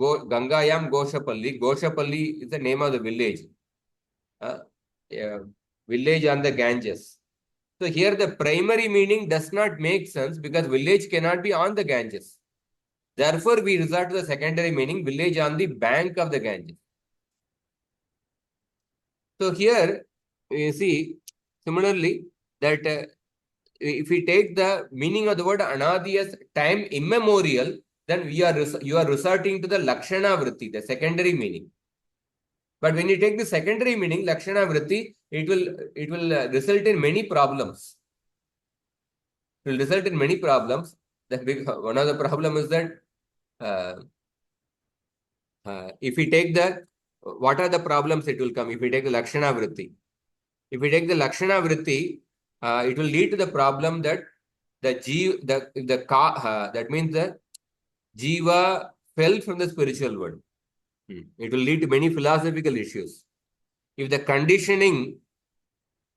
Gangayam Goshapalli. Goshapalli is the name of the village. Yeah, village on the Ganges. So here the primary meaning does not make sense because village cannot be on the Ganges. Therefore, we resort to the secondary meaning, village on the bank of the Ganges. So here, you see, similarly, that if we take the meaning of the word anadi as time immemorial, then you are resorting to the lakshana vritti, the secondary meaning. But when you take the secondary meaning, lakshana vritti, it will result in many problems. It will result in many problems. One of the problem is that uh, if we take the what are the problems it will come if we take the lakshana vritti. If we take the lakshana vritti, it will lead to the problem that that means the jiva fell from the spiritual world. It will lead to many philosophical issues. If the conditioning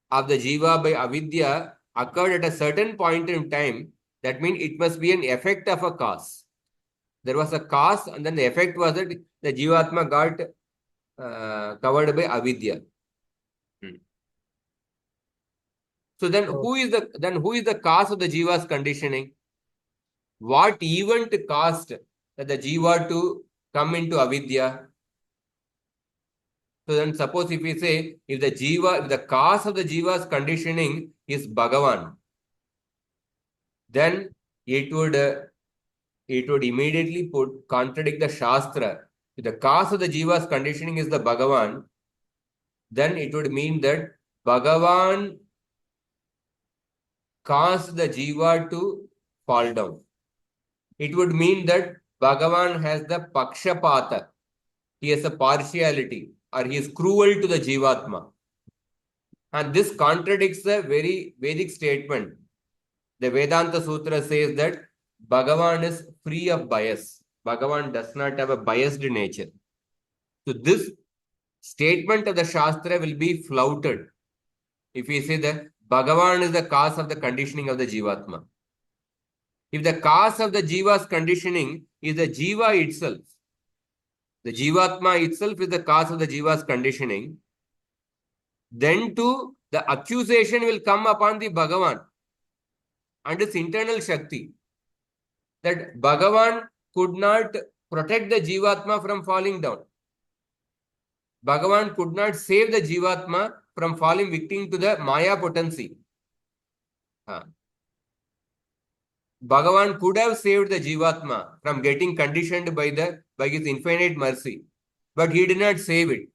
of the jiva by avidya occurred at a certain point in time, that means it must be an effect of a cause. There was a cause, and then the effect was that the jivatma got covered by avidya. So then, who is the cause of the jiva's conditioning? What event caused the jiva to come into avidya? So then, suppose if we say if the cause of the jiva's conditioning is Bhagavan, then it would immediately contradict the shastra. If the cause of the jiva's conditioning is the Bhagavan, then it would mean that Bhagavan caused the jiva to fall down. It would mean that Bhagavan has the pakshapata. He has a partiality or he is cruel to the jivatma. And this contradicts the very Vedic statement. The Vedanta Sutra says that Bhagavan is free of bias. Bhagavan does not have a biased nature. So this statement of the Shastra will be flouted if we say that Bhagavan is the cause of the conditioning of the jivatma. If the cause of the jiva's conditioning is the jiva itself, the jivatma itself is the cause of the jiva's conditioning, then too the accusation will come upon the Bhagavan and its internal Shakti that Bhagavan could not protect the jivatma from falling down. Bhagavan could not save the jivatma from falling victim to the Maya potency. Bhagavan could have saved the jivatma from getting conditioned by his infinite mercy, but he did not save it.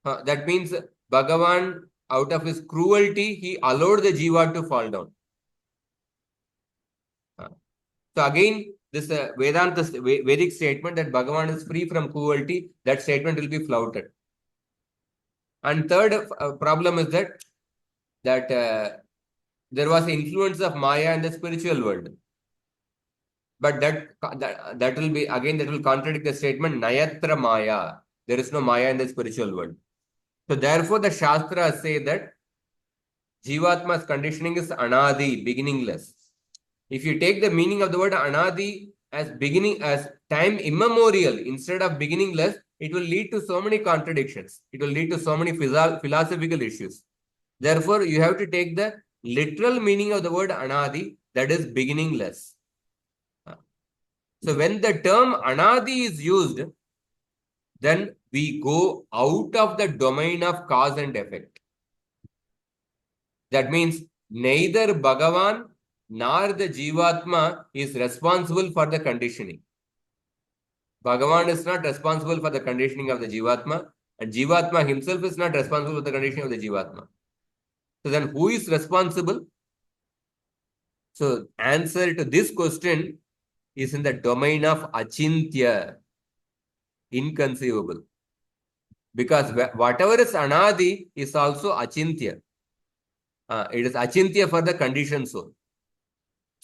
That means Bhagavan, out of his cruelty, he allowed the jiva to fall down. So again, this Vedanta Vedic statement that Bhagavan is free from cruelty, that statement will be flouted. And third problem is that there was influence of Maya in the spiritual world. But that will be, again, that will contradict the statement, Nayatra Maya. There is no Maya in the spiritual world. So therefore, the Shastras say that Jivatma's conditioning is Anadi, beginningless. If you take the meaning of the word Anadi as time immemorial instead of beginningless, it will lead to so many contradictions. It will lead to so many philosophical issues. Therefore, you have to take the literal meaning of the word Anadi, that is beginningless. So when the term Anadi is used, then we go out of the domain of cause and effect. That means neither Bhagavan nor the Jivatma is responsible for the conditioning. Bhagavan is not responsible for the conditioning of the Jivatma, and Jivatma himself is not responsible for the conditioning of the Jivatma. So then who is responsible? So answer to this question is in the domain of Achintya. inconceivable. Because whatever is anadi is also achintya. It is achintya for the conditioned soul.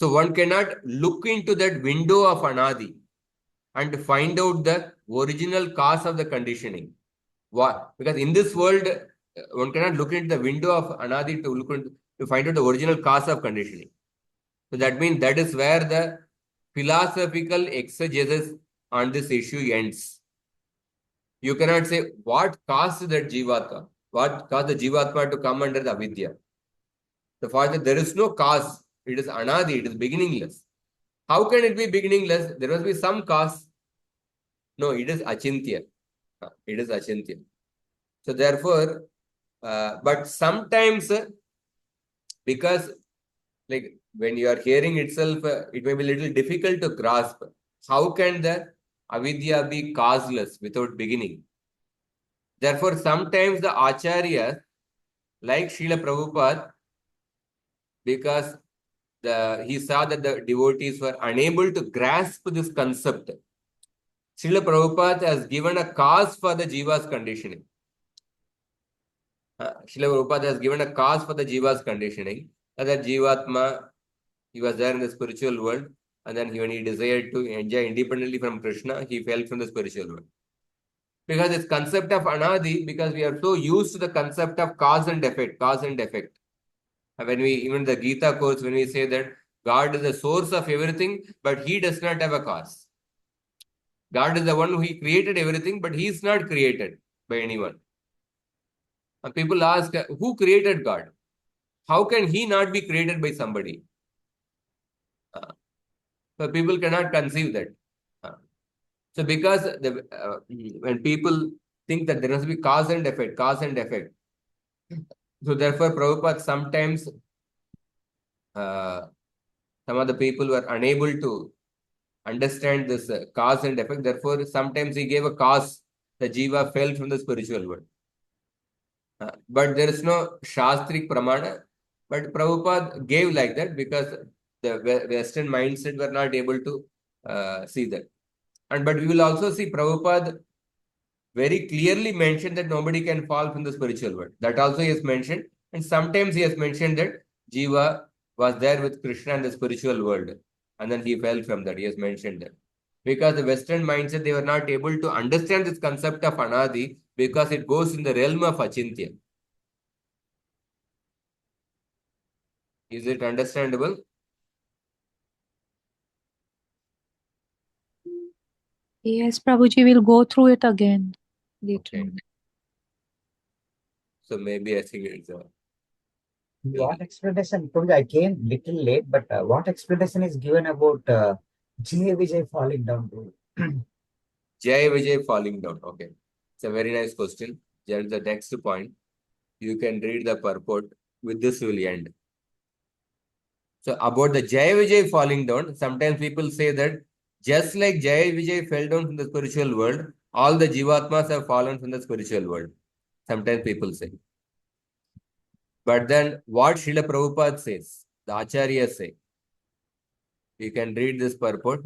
So one cannot look into that window of anadi and find out the original cause of the conditioning. Why? Because in this world, one cannot look into the window of anadi to find out the original cause of conditioning. So that means that is where the philosophical exegesis on this issue ends. You cannot say what caused that jivatma, what caused the jivatma to come under the avidya. The fact that there is no cause, it is anadi, it is beginningless. How can it be beginningless? There must be some cause. No, it is achintya. It is achintya. So therefore, but sometimes because like when you are hearing itself, it may be a little difficult to grasp. How can the avidya be causeless without beginning? Therefore, sometimes the acharya, like Srila Prabhupada, because he saw that the devotees were unable to grasp this concept, Srila Prabhupada has given a cause for the jiva's conditioning. Srila Prabhupada has given a cause for the jiva's conditioning. That jivatma, he was there in the spiritual world, and then when he desired to enjoy independently from Krishna, he fell from the spiritual world. Because this concept of anadi, because we are so used to the concept of cause and effect, cause and effect. When we, even the Gita quotes, when we say that God is the source of everything, but he does not have a cause. God is the one who he created everything, but he is not created by anyone. And people ask, who created God? How can he not be created by somebody? So people cannot conceive that. So because when people think that there must be cause and effect, so therefore Prabhupada sometimes some of the people were unable to understand this cause and effect. Therefore, sometimes he gave a cause. The jiva fell from the spiritual world. But there is no Shastrik Pramana. But Prabhupada gave like that because the Western mindset were not able to see that. But we will also see Prabhupada very clearly mentioned that nobody can fall from the spiritual world. That also he has mentioned. And sometimes he has mentioned that Jiva was there with Krishna in the spiritual world. And then he fell from that. He has mentioned that. Because the Western mindset, they were not able to understand this concept of anadi because it goes in the realm of achintya. Is it understandable? Yes, Prabhuji, will go through it again later. Okay. So maybe I think it's what explanation? Probably I came little late, but what explanation is given about Jay Vijay falling down? Jai Vijay falling down. Okay. It's a very nice question. There is the next point. You can read the purport. With this, we will end. So about the Jai Vijay falling down, sometimes people say that just like Jai Vijay fell down from the spiritual world, all the Jivatmas have fallen from the spiritual world. Sometimes people say. But then what Srila Prabhupada says, the Acharyas say, you can read this purport.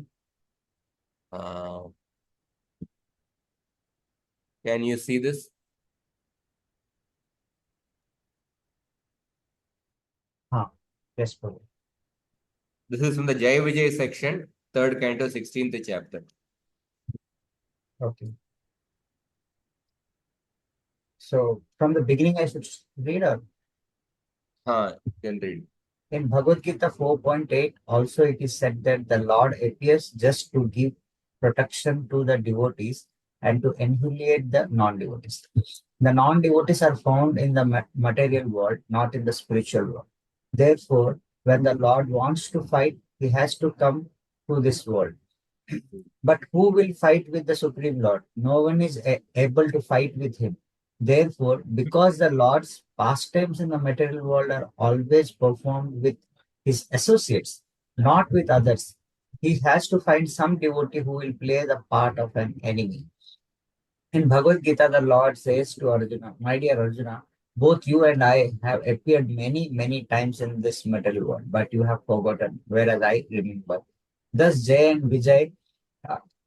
Can you see this? Yes, Prabhu. This is from the Jai Vijay section, 3rd canto, 16th chapter. Okay. So from the beginning, I should read or? You can read. In Bhagavad Gita 4.8, also it is said that the Lord appears just to give protection to the devotees and to annihilate the non-devotees. The non-devotees are found in the material world, not in the spiritual world. Therefore, when the Lord wants to fight, he has to come to this world. But who will fight with the Supreme Lord? No one is able to fight with him. Therefore, because the Lord's pastimes in the material world are always performed with his associates, not with others, he has to find some devotee who will play the part of an enemy. In Bhagavad Gita, the Lord says to Arjuna, my dear Arjuna, both you and I have appeared many, many times in this material world, but you have forgotten, whereas I remember. Thus, Jay and Vijay,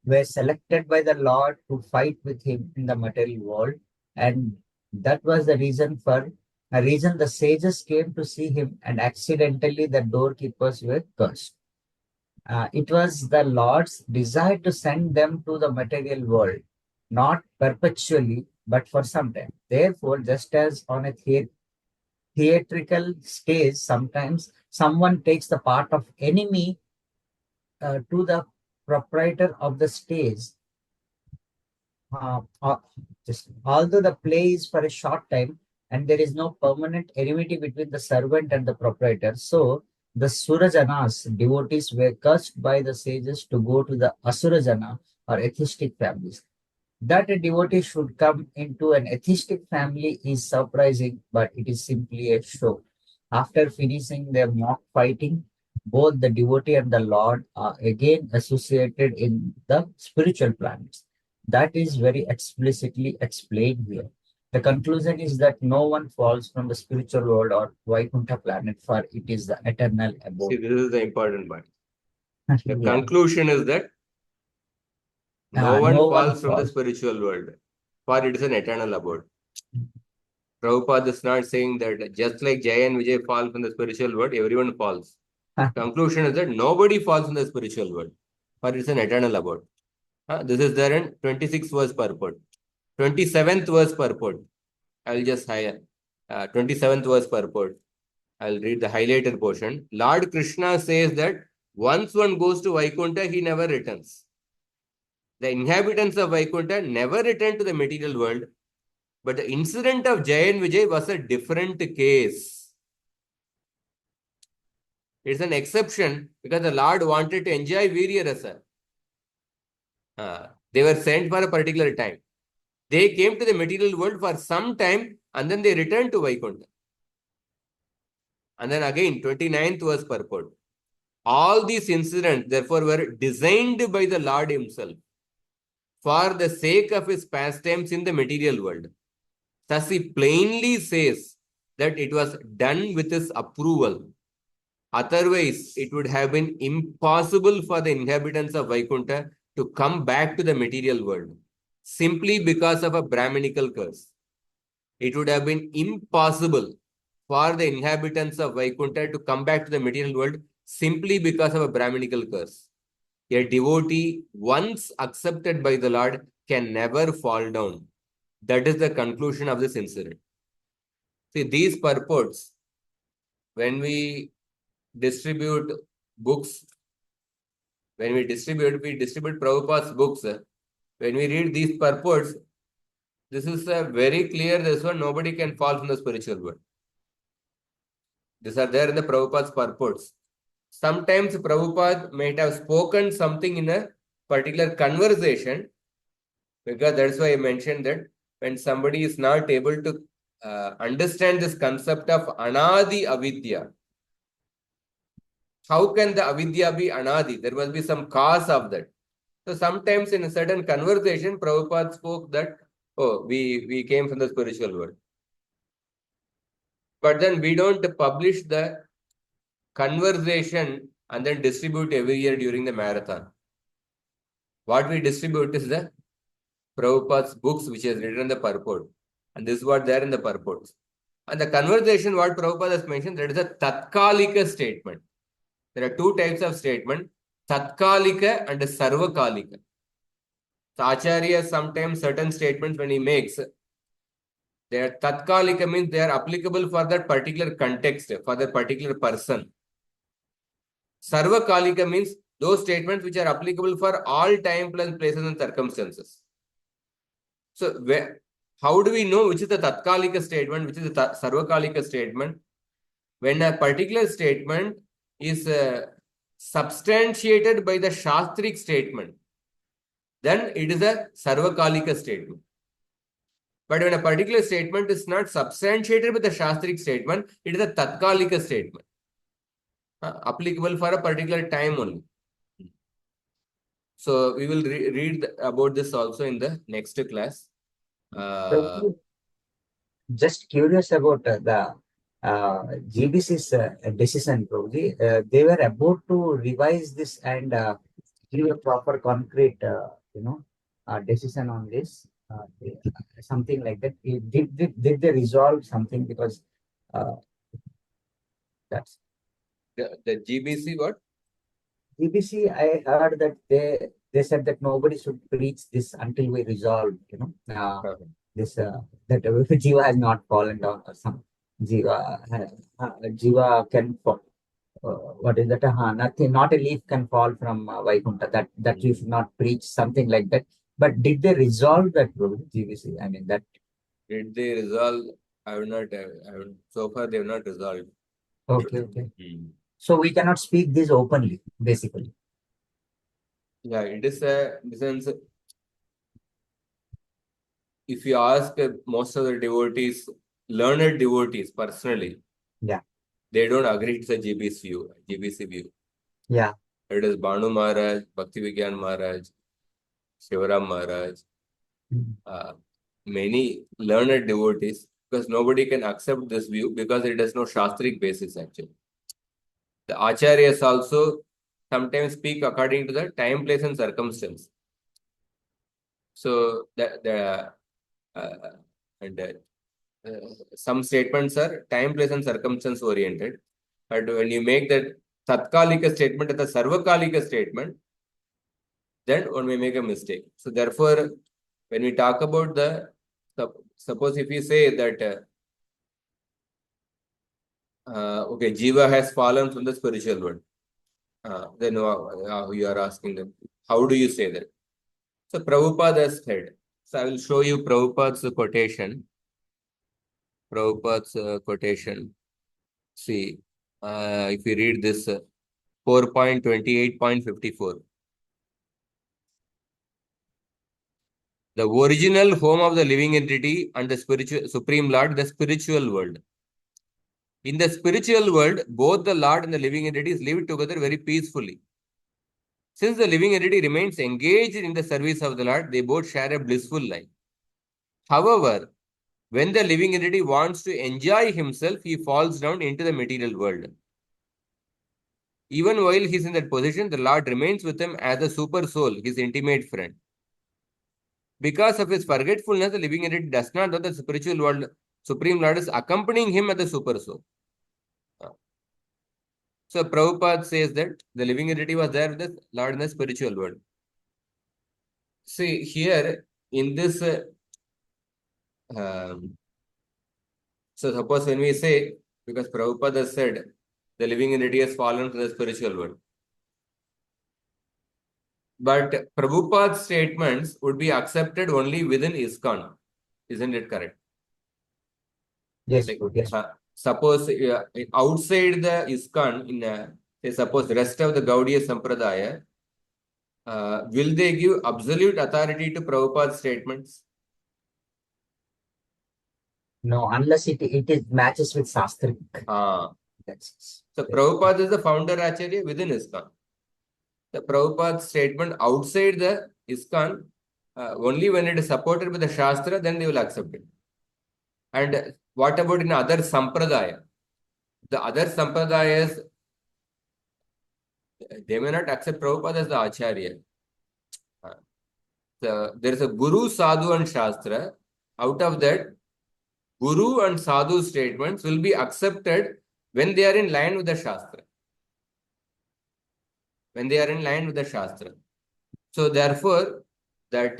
were selected by the Lord to fight with him in the material world, and that was the reason for a reason the sages came to see him, and accidentally the doorkeepers were cursed. It was the Lord's desire to send them to the material world, not perpetually, but for some time. Therefore, just as on a theatrical stage, sometimes someone takes the part of enemy to the proprietor of the stage. Uh, uh, just although the play is for a short time and there is no permanent enmity between the servant and the proprietor, so the Surajanas, devotees, were cursed by the sages to go to the Asurajana or atheistic families. That a devotee should come into an atheistic family is surprising, but it is simply a show. After finishing their mock fighting, both the devotee and the Lord are again associated in the spiritual planets. That is very explicitly explained here. The conclusion is that no one falls from the spiritual world or Vaikuntha planet, for it is the eternal See, abode. this is the important point. The Yeah. conclusion is that no one No one falls from the falls. spiritual world, for it is an eternal abode. Prabhupada is not saying that just like Jay and Vijay fall from the spiritual world, everyone falls. Conclusion is that nobody falls in the spiritual world, for it's an eternal abode. This is there in 26th verse purport. 27th verse purport. I'll just hire 27th verse purport. I'll read the highlighted portion. Lord Krishna says that once one goes to Vaikuntha, he never returns. The inhabitants of Vaikuntha never return to the material world, but the incident of Jay and Vijay was a different case. It's an exception because the Lord wanted to enjoy Virya Rasa. They were sent for a particular time. They came to the material world for some time and then they returned to Vaikuntha. And then again, 29th verse purport. All these incidents, therefore, were designed by the Lord himself for the sake of his pastimes in the material world. Thus, he plainly says that it was done with his approval. Otherwise, it would have been impossible for the inhabitants of Vaikuntha to come back to the material world simply because of a Brahminical curse. It would have been impossible for the inhabitants of Vaikuntha to come back to the material world simply because of a Brahminical curse. A devotee, once accepted by the Lord, can never fall down. That is the conclusion of this incident. See, these purports, when we distribute books, we distribute Prabhupada's books. When we read these purports, this is a very clear, this one, nobody can fall from the spiritual world. These are there in the Prabhupada's purports. Sometimes Prabhupada might have spoken something in a particular conversation, because that's why I mentioned that when somebody is not able to understand this concept of anadi avidya, how can the avidya be anadi? There must be some cause of that. So sometimes in a certain conversation, Prabhupada spoke that, oh, we came from the spiritual world. But then we don't publish the conversation and then distribute every year during the marathon. What we distribute is the Prabhupada's books, which is written in the purport. And this is what there in the purports. And the conversation, what Prabhupada has mentioned, that is a tatkalika statement. There are two types of statement, tatkalika and sarvakalika. So Acharya, sometimes certain statements when he makes, they are tatkalika, means they are applicable for that particular context, for that particular person. Sarvakalika means those statements which are applicable for all time, places and circumstances. So how do we know which is the tatkalika statement, which is the sarvakalika statement? When a particular statement is substantiated by the shastric statement, then it is a sarvakalika statement. But when a particular statement is not substantiated with the shastric statement, it is a tatkalika statement, applicable for a particular time only. So we will read about this also in the next class. Just curious about the GBC's decision, Prabhuji. They were about to revise this and give a proper concrete, decision on this. Something like that. Did they resolve something? Because uh, that's The GBC what? BBC. I heard that they said that nobody should preach this until we resolve. This that Jiva has not fallen down or some Jiva can fall. What is that? Nothing, not a leaf can fall from Vaikuntha. That you should not preach something like that. But did they resolve that problem, GVC? I mean that. Did they resolve? I would not. So far, they have not resolved. Okay, okay. So we cannot speak this openly, basically. Yeah, it is a in the sense. If you ask most of the devotees, learned devotees personally, Yeah. they don't agree to the GBC view. Yeah. It is Banu Maharaj, Bhakti Vigyan Maharaj, Shivaram Maharaj, many learned devotees, because nobody can accept this view because it has no shastric basis actually. The acharyas also sometimes speak according to the time, place, and circumstance. So some statements are time, place, and circumstance oriented. But when you make that Tatkalika statement as a Sarvakalika statement, then one may make a mistake. So therefore, when we talk about suppose if we say that okay, Jiva has fallen from the spiritual world, then you are asking them, how do you say that? So Prabhupada has said. So I will show you Prabhupada's quotation. Prabhupada's quotation. See, if you read this 4.28.54. The original home of the living entity and the spiritual Supreme Lord, the spiritual world. In the spiritual world, both the Lord and the living entities live together very peacefully. Since the living entity remains engaged in the service of the Lord, they both share a blissful life. However, when the living entity wants to enjoy himself, he falls down into the material world. Even while he is in that position, the Lord remains with him as a super soul, his intimate friend. Because of his forgetfulness, the living entity does not know the spiritual world. Supreme Lord is accompanying him as the super soul. So Prabhupada says that the living entity was there with the Lord in the spiritual world. See here in this, so suppose when we say, because Prabhupada said the living entity has fallen to the spiritual world. But Prabhupada's statements would be accepted only within ISKCON. Isn't it correct? Yes. Like, Yes. Suppose outside the ISKCON, say suppose the rest of the Gaudiya Sampradaya, will they give absolute authority to Prabhupada's statements? No, unless it matches with Shastric. So Prabhupada is the founder Acharya within ISKCON. The Prabhupada's statement outside the ISKCON, only when it is supported by the Shastra, then they will accept it. And what about in other Sampradaya? The other Sampradayas, they may not accept Prabhupada as the Acharya. There is a Guru, Sadhu and Shastra. Out of that, Guru and Sadhu statements will be accepted when they are in line with the Shastra. When they are in line with the Shastra. So therefore, that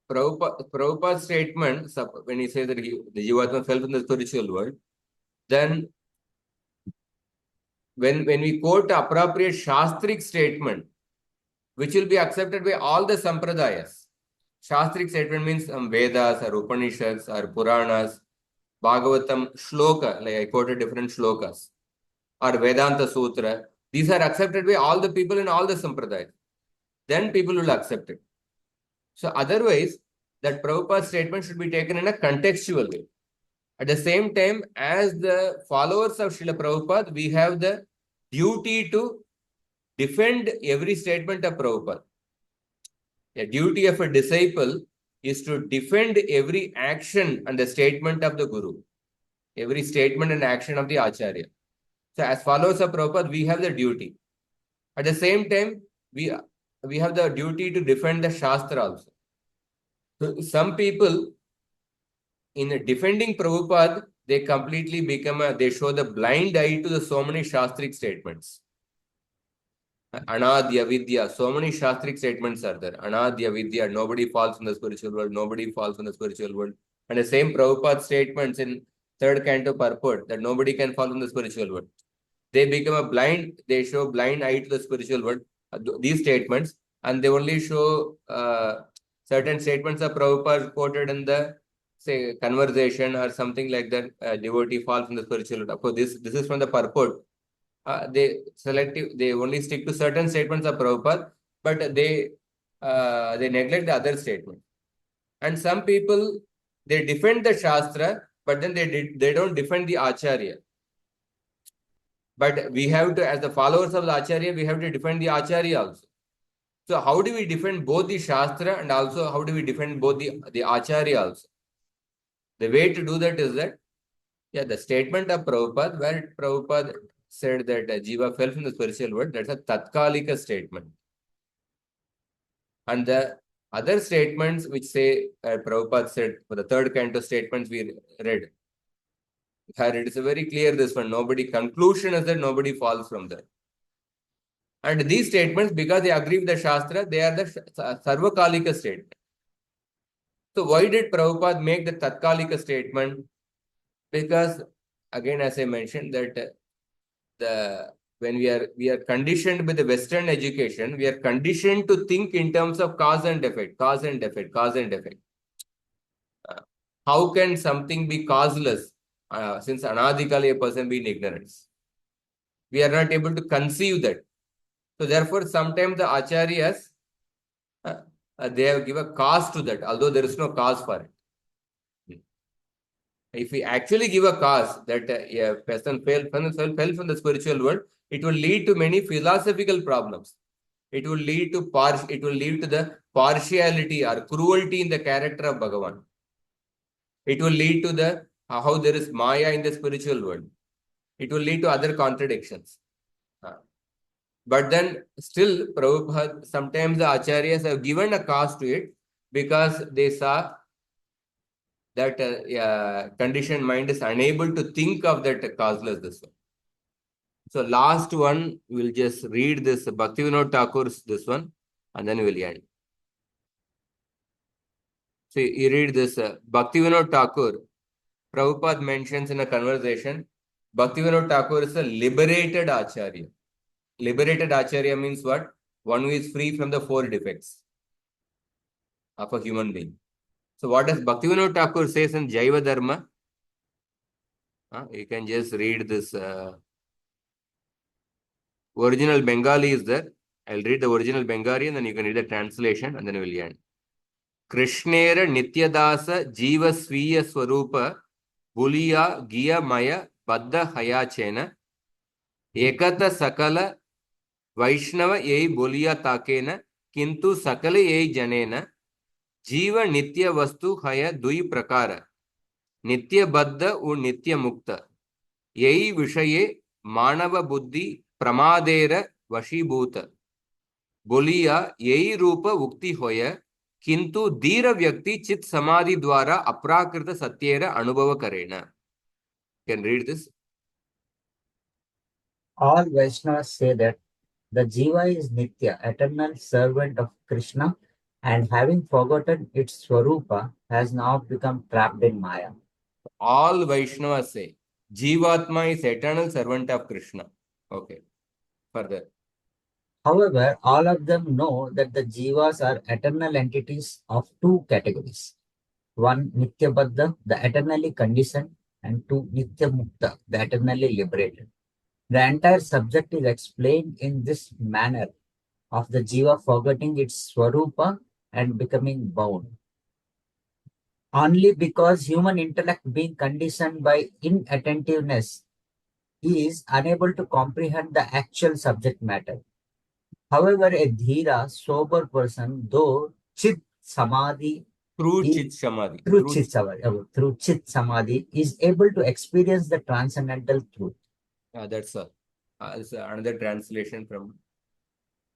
Prabhupada's statement, when he says that the Jivatma fell from the spiritual world, then when we quote appropriate Shastric statement, which will be accepted by all the Sampradayas. Shastric statement means Vedas or Upanishads or Puranas, Bhagavatam, Shloka, like I quoted different shlokas, or Vedanta Sutra. These are accepted by all the people in all the Sampradayas. Then people will accept it. So otherwise, that Prabhupada's statement should be taken in a contextual way. At the same time, as the followers of Srila Prabhupada, we have the duty to defend every statement of Prabhupada. The duty of a disciple is to defend every action and the statement of the Guru, every statement and action of the Acharya. So as followers of Prabhupada, we have the duty. At the same time, we have the duty to defend the Shastra also. So some people, in defending Prabhupada, they completely they show the blind eye to the so many Shastric statements. Anadya Vidya, so many Shastric statements are there. Anadya Vidya, nobody falls in the spiritual world, nobody falls in the spiritual world. And the same Prabhupada statements in third canto purport that nobody can fall in the spiritual world. They become they show blind eye to the spiritual world, these statements, and they only show certain statements of Prabhupada quoted in the, say, conversation or something like that, devotee falls in the spiritual world. Of course, this is from the purport. They only stick to certain statements of Prabhupada, but they neglect the other statement. And some people, they defend the Shastra, but then they don't defend the Acharya. But we have to, as the followers of the Acharya, we have to defend the Acharya also. So how do we defend both the Shastra and also how do we defend both the Acharya also? The way to do that is that, the statement of Prabhupada, where Prabhupada said that Jiva fell from the spiritual world, that's a Tatkalika statement. And the other statements which say, Prabhupada said, for the third canto statements we read, it is very clear this one, conclusion is that nobody falls from there. And these statements, because they agree with the Shastra, they are the Sarvakalika statement. So why did Prabhupada make the Tatkalika statement? Because, again, as I mentioned, that when we are conditioned with the Western education, we are conditioned to think in terms of cause and effect, cause and effect, cause and effect. How can something be causeless since anadikali a person be in ignorance? We are not able to conceive that. So therefore, sometimes the acharyas, they have given a cause to that, although there is no cause for it. If we actually give a cause that a person fell from the spiritual world, it will lead to many philosophical problems. It will lead to the partiality or cruelty in the character of Bhagavan. It will lead to the how there is Maya in the spiritual world. It will lead to other contradictions. But then still, Prabhupada, sometimes the acharyas have given a cause to it because they saw that conditioned mind is unable to think of that causeless this one. So last one, we'll just read this Bhaktivinoda Thakur's this one, and then we'll end. So you read this Bhaktivinoda Thakur. Prabhupada mentions in a conversation, Bhaktivinoda Thakur is a liberated acharya. Liberated acharya means what? One who is free from the 4 defects of a human being. So what does Bhaktivinoda Thakur says in Jaiva Dharma? You can just read this. Original Bengali is there. I'll read the original Bengali and then you can read the translation and then we'll end. Krishnera Nityadasa Jiva Sviya Swarupa Buliya Giya Maya Baddha Hayachena Ekata Sakala Vaishnava Yei Buliya Takena Kintu Sakala Yei Janena Jiva Nitya Vastu Haya Dui Prakara Nitya Baddha U Nitya Mukta Yei Vishaye Manava Buddhi Pramadera Vashibhuta Buliya Yei Rupa Ukti Hoya Kintu Dhira Vyakti Chit Samadhi Dwara Aprakrita Satyera Anubhava Karena. Can read this? All Vaishnavas say that the Jiva is Nitya, eternal servant of Krishna, and having forgotten its Swarupa, has now become trapped in Maya. All Vaishnavas say Jivatma is eternal servant of Krishna. Okay. Further. However, all of them know that the Jivas are eternal entities of 2 categories. 1, Nitya Baddha, the eternally conditioned, and 2, Nitya Mukta, the eternally liberated. The entire subject is explained in this manner of the Jiva forgetting its Swarupa and becoming bound. Only because human intellect being conditioned by inattentiveness is unable to comprehend the actual subject matter. However, a dhira, sober person, though chit samadhi, Through Chit Samadhi. through chit samadhi, is able to experience the transcendental truth. That's it's another translation from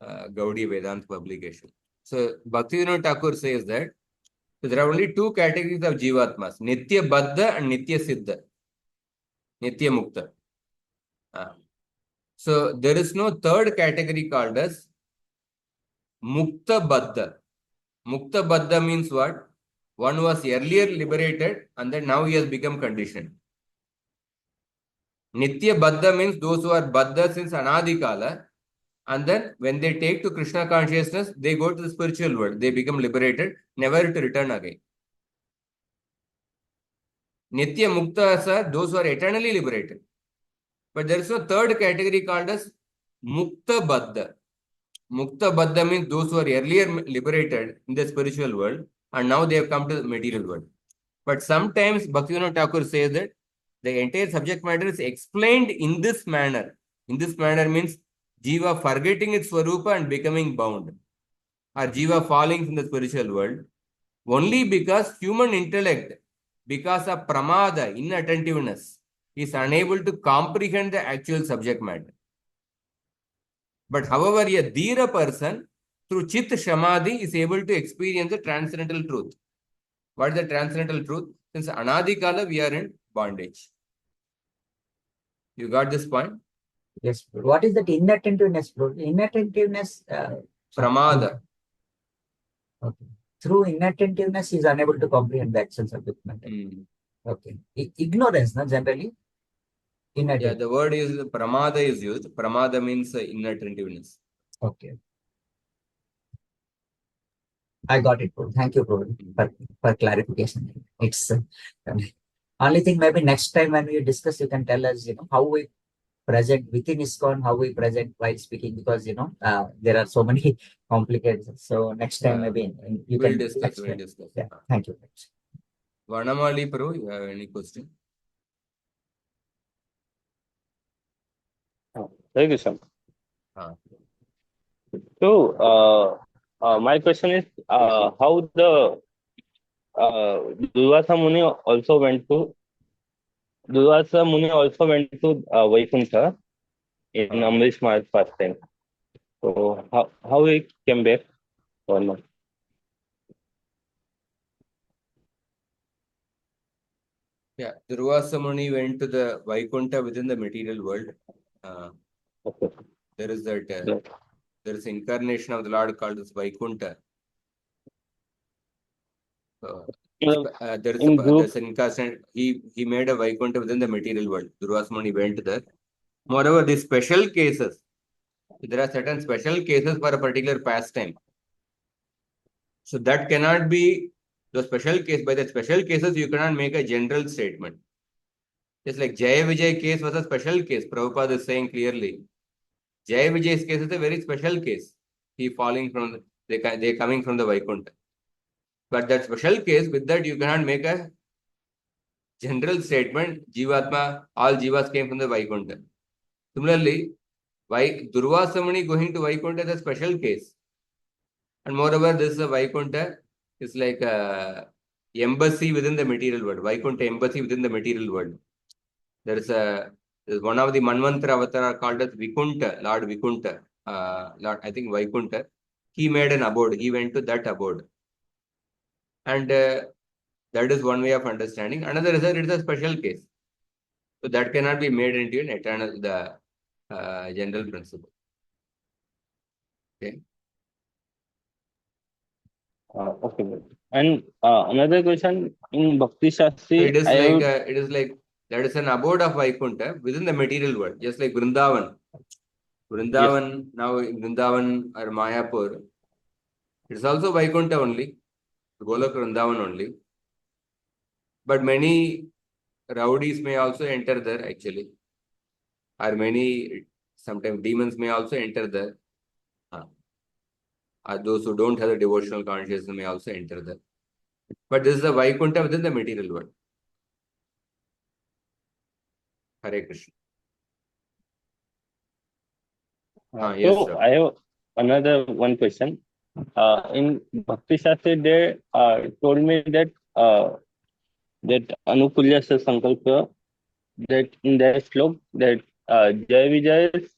Gaudi Vedanta publication. So Bhaktivinoda Thakur says that there are only two categories of Jivatmas, Nitya Baddha and Nitya Siddha, Nitya Mukta. So there is no third category called as Mukta Baddha. Mukta Baddha means what? One was earlier liberated and then now he has become conditioned. Nitya Baddha means those who are Baddha since Anadi Kala, and then when they take to Krishna consciousness, they go to the spiritual world. They become liberated, never to return again. Nitya Muktas are those who are eternally liberated. But there is no third category called as Mukta Baddha. Mukta Baddha means those who are earlier liberated in the spiritual world and now they have come to the material world. But sometimes Bhaktivinoda Thakur says that the entire subject matter is explained in this manner. In this manner means Jiva forgetting its Swarupa and becoming bound, or Jiva falling from the spiritual world, only because human intellect, because of pramada, inattentiveness, is unable to comprehend the actual subject matter. But however, a Dhira person, through Chit Shamadhi, is able to experience the transcendental truth. What is the transcendental truth? Since Anadi Kala, we are in bondage. You got this point? Yes. What is that inattentiveness, bro? Inattentiveness. Pramada. Okay. Through inattentiveness, he is unable to comprehend the actual subject matter. Okay. Ignorance, no, generally. Yeah, the word is pramada is used. Pramada means inattentiveness. Okay. I got it, bro. Thank you, bro, for clarification. It's only thing maybe next time when we discuss, you can tell us, how we present within ISKCON, how we present while speaking, because, there are so many complications. So next time maybe you We'll can discuss. explain. We'll discuss. Yeah. Thank you. Vanamali Pro, you have any question? Thank you, sir. So, my question is, how the Durvasa Muni also went to Vaikuntha in Amrish Maharaj first time. So, how he came back or not? Yeah, Durvasa Muni went to the Vaikuntha within the material world. Okay. There is that. There is incarnation of the Lord called as Vaikuntha. There's an incarnation. He made a Vaikuntha within the material world. Durvasa Muni went there. Moreover, these special cases, there are certain special cases for a particular pastime. So that cannot be the special case. By the special cases, you cannot make a general statement. Just like Jaya Vijay case was a special case. Prabhupada is saying clearly. Jaya Vijay's case is a very special case. He falling from they coming from the Vaikuntha. But that special case, with that you cannot make a general statement. Jivatma, all Jivas came from the Vaikuntha. Similarly, Durvasa Muni going to Vaikuntha is a special case. And moreover, this Vaikuntha is like a embassy within the material world. Vaikuntha embassy within the material world. There's one of the Manvantara avatar called as Vikunta, Lord Vikunta. Lord, I think Vaikuntha. He made an abode. He went to that abode. And that is one way of understanding. Another is that it is a special case. So that cannot be made into an eternal, general principle. Okay. Okay. And another question in Bhakti Shastri. So it is like that is an abode of Vaikuntha within the material world, just like Vrindavan. Vrindavan, yes. Now Vrindavan or Mayapur, it's also Vaikuntha only, Golok Vrindavan only. But many rowdies may also enter there actually. Or sometimes demons may also enter there. Those who don't have the devotional consciousness may also enter there. But this is the Vaikuntha within the material world. Hare Krishna. Yes, so sir. I have another one question. In Bhakti Shastri, they told me that that Anukulya Sankalpa, that in that slok, that Jai Vijay's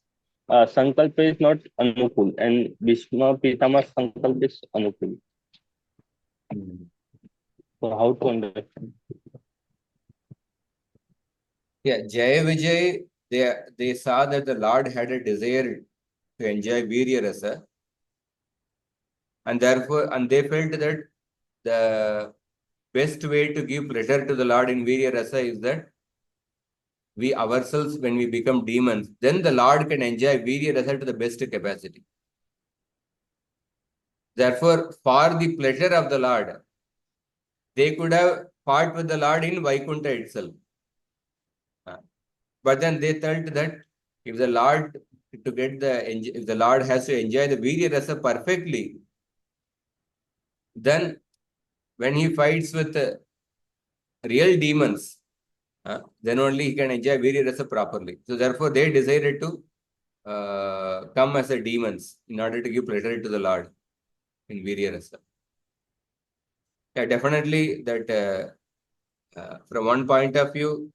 sankalp is not Anukul, and Bhishma Pitama's sankalp is Anukul. So how to understand? Yeah, Jaya Vijay, they saw that the Lord had a desire to enjoy Virya Rasa, and therefore, and they felt that the best way to give pleasure to the Lord in Virya Rasa is that we ourselves, when we become demons, then the Lord can enjoy Virya Rasa to the best capacity. Therefore, for the pleasure of the Lord, they could have fought with the Lord in Vaikuntha itself. But then they felt that if the Lord if the Lord has to enjoy the Virya Rasa perfectly, then when he fights with real demons, then only he can enjoy Virya Rasa properly. So therefore, they decided to come as a demons in order to give pleasure to the Lord in Virya Rasa. Yeah, definitely that from one point of view,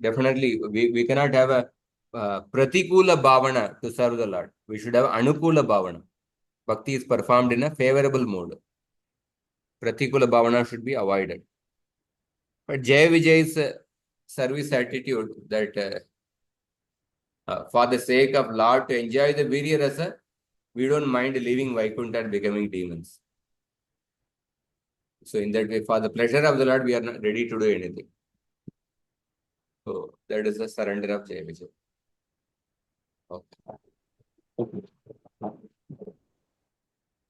definitely we cannot have a pratikula bhavana to serve the Lord. We should have anukula bhavana. Bhakti is performed in a favorable mode. Pratikula bhavana should be avoided. But Jaya Vijay's service attitude that for the sake of Lord to enjoy the Virya Rasa, we don't mind leaving Vaikuntha and becoming demons. So in that way, for the pleasure of the Lord, we are not ready to do anything. So that is the surrender of Jaya Vijay. Okay. Okay.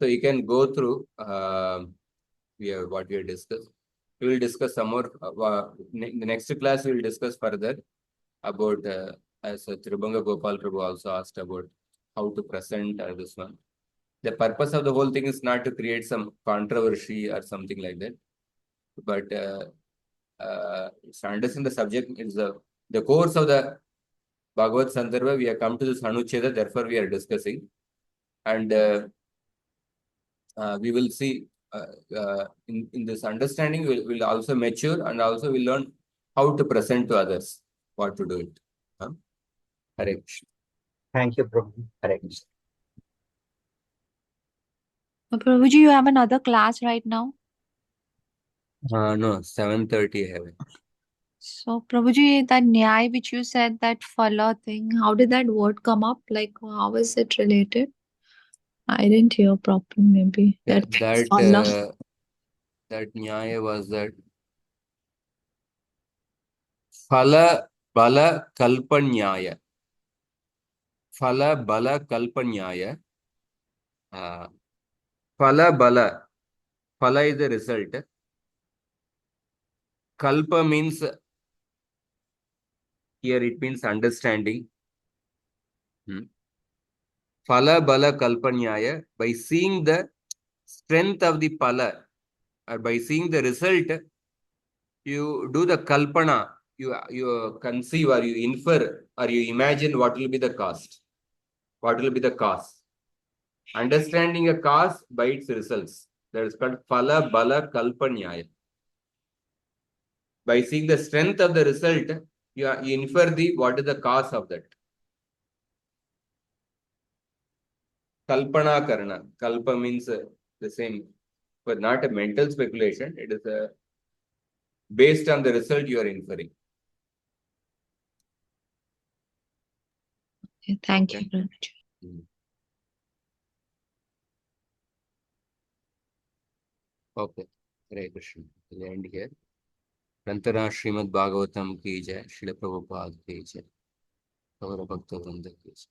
So you can go through what we have discussed. We will discuss some more. In the next class, we will discuss further about, as Tribhanga Gopal Prabhu also asked about how to present this one. The purpose of the whole thing is not to create some controversy or something like that, but to understand the subject is the course of the Bhagavad Sandarbha. We have come to this anuccheda, therefore we are discussing, and we will see in this understanding we'll also mature, and also we'll learn how to present to others, what to do it. Hare Krishna. Thank you, Prabhu. Hare Krishna. Prabhuji, you have another class right now. No, 7:30 I have it. So, Prabhuji, that nyai which you said, that phala thing, how did that word come up? Like, how is it related? I didn't hear properly, maybe. Yeah, That that phala. that nyaya was that phala bala kalpanyaya. Phala bala kalpanyaya. Phala bala. Phala is the result. Kalpa means, here it means understanding. Phala bala kalpanyaya. By seeing the strength of the phala, or by seeing the result, you do the kalpana. You conceive, or you infer, or you imagine what will be the cost. What will be the cost? Understanding a cause by its results. That is called phala bala kalpanyaya. By seeing the strength of the result, you infer what is the cause of that. Kalpana karana. Kalpa means the same, but not a mental speculation. It is based on the result you are inferring. Okay, thank Okay. you, Prabhuji. Okay. Hare Krishna. We'll end here. Rantara Srimad Bhagavatam ki jai. Srila Prabhupada ki jai. Gaura Bhakta Vrinda ki jai.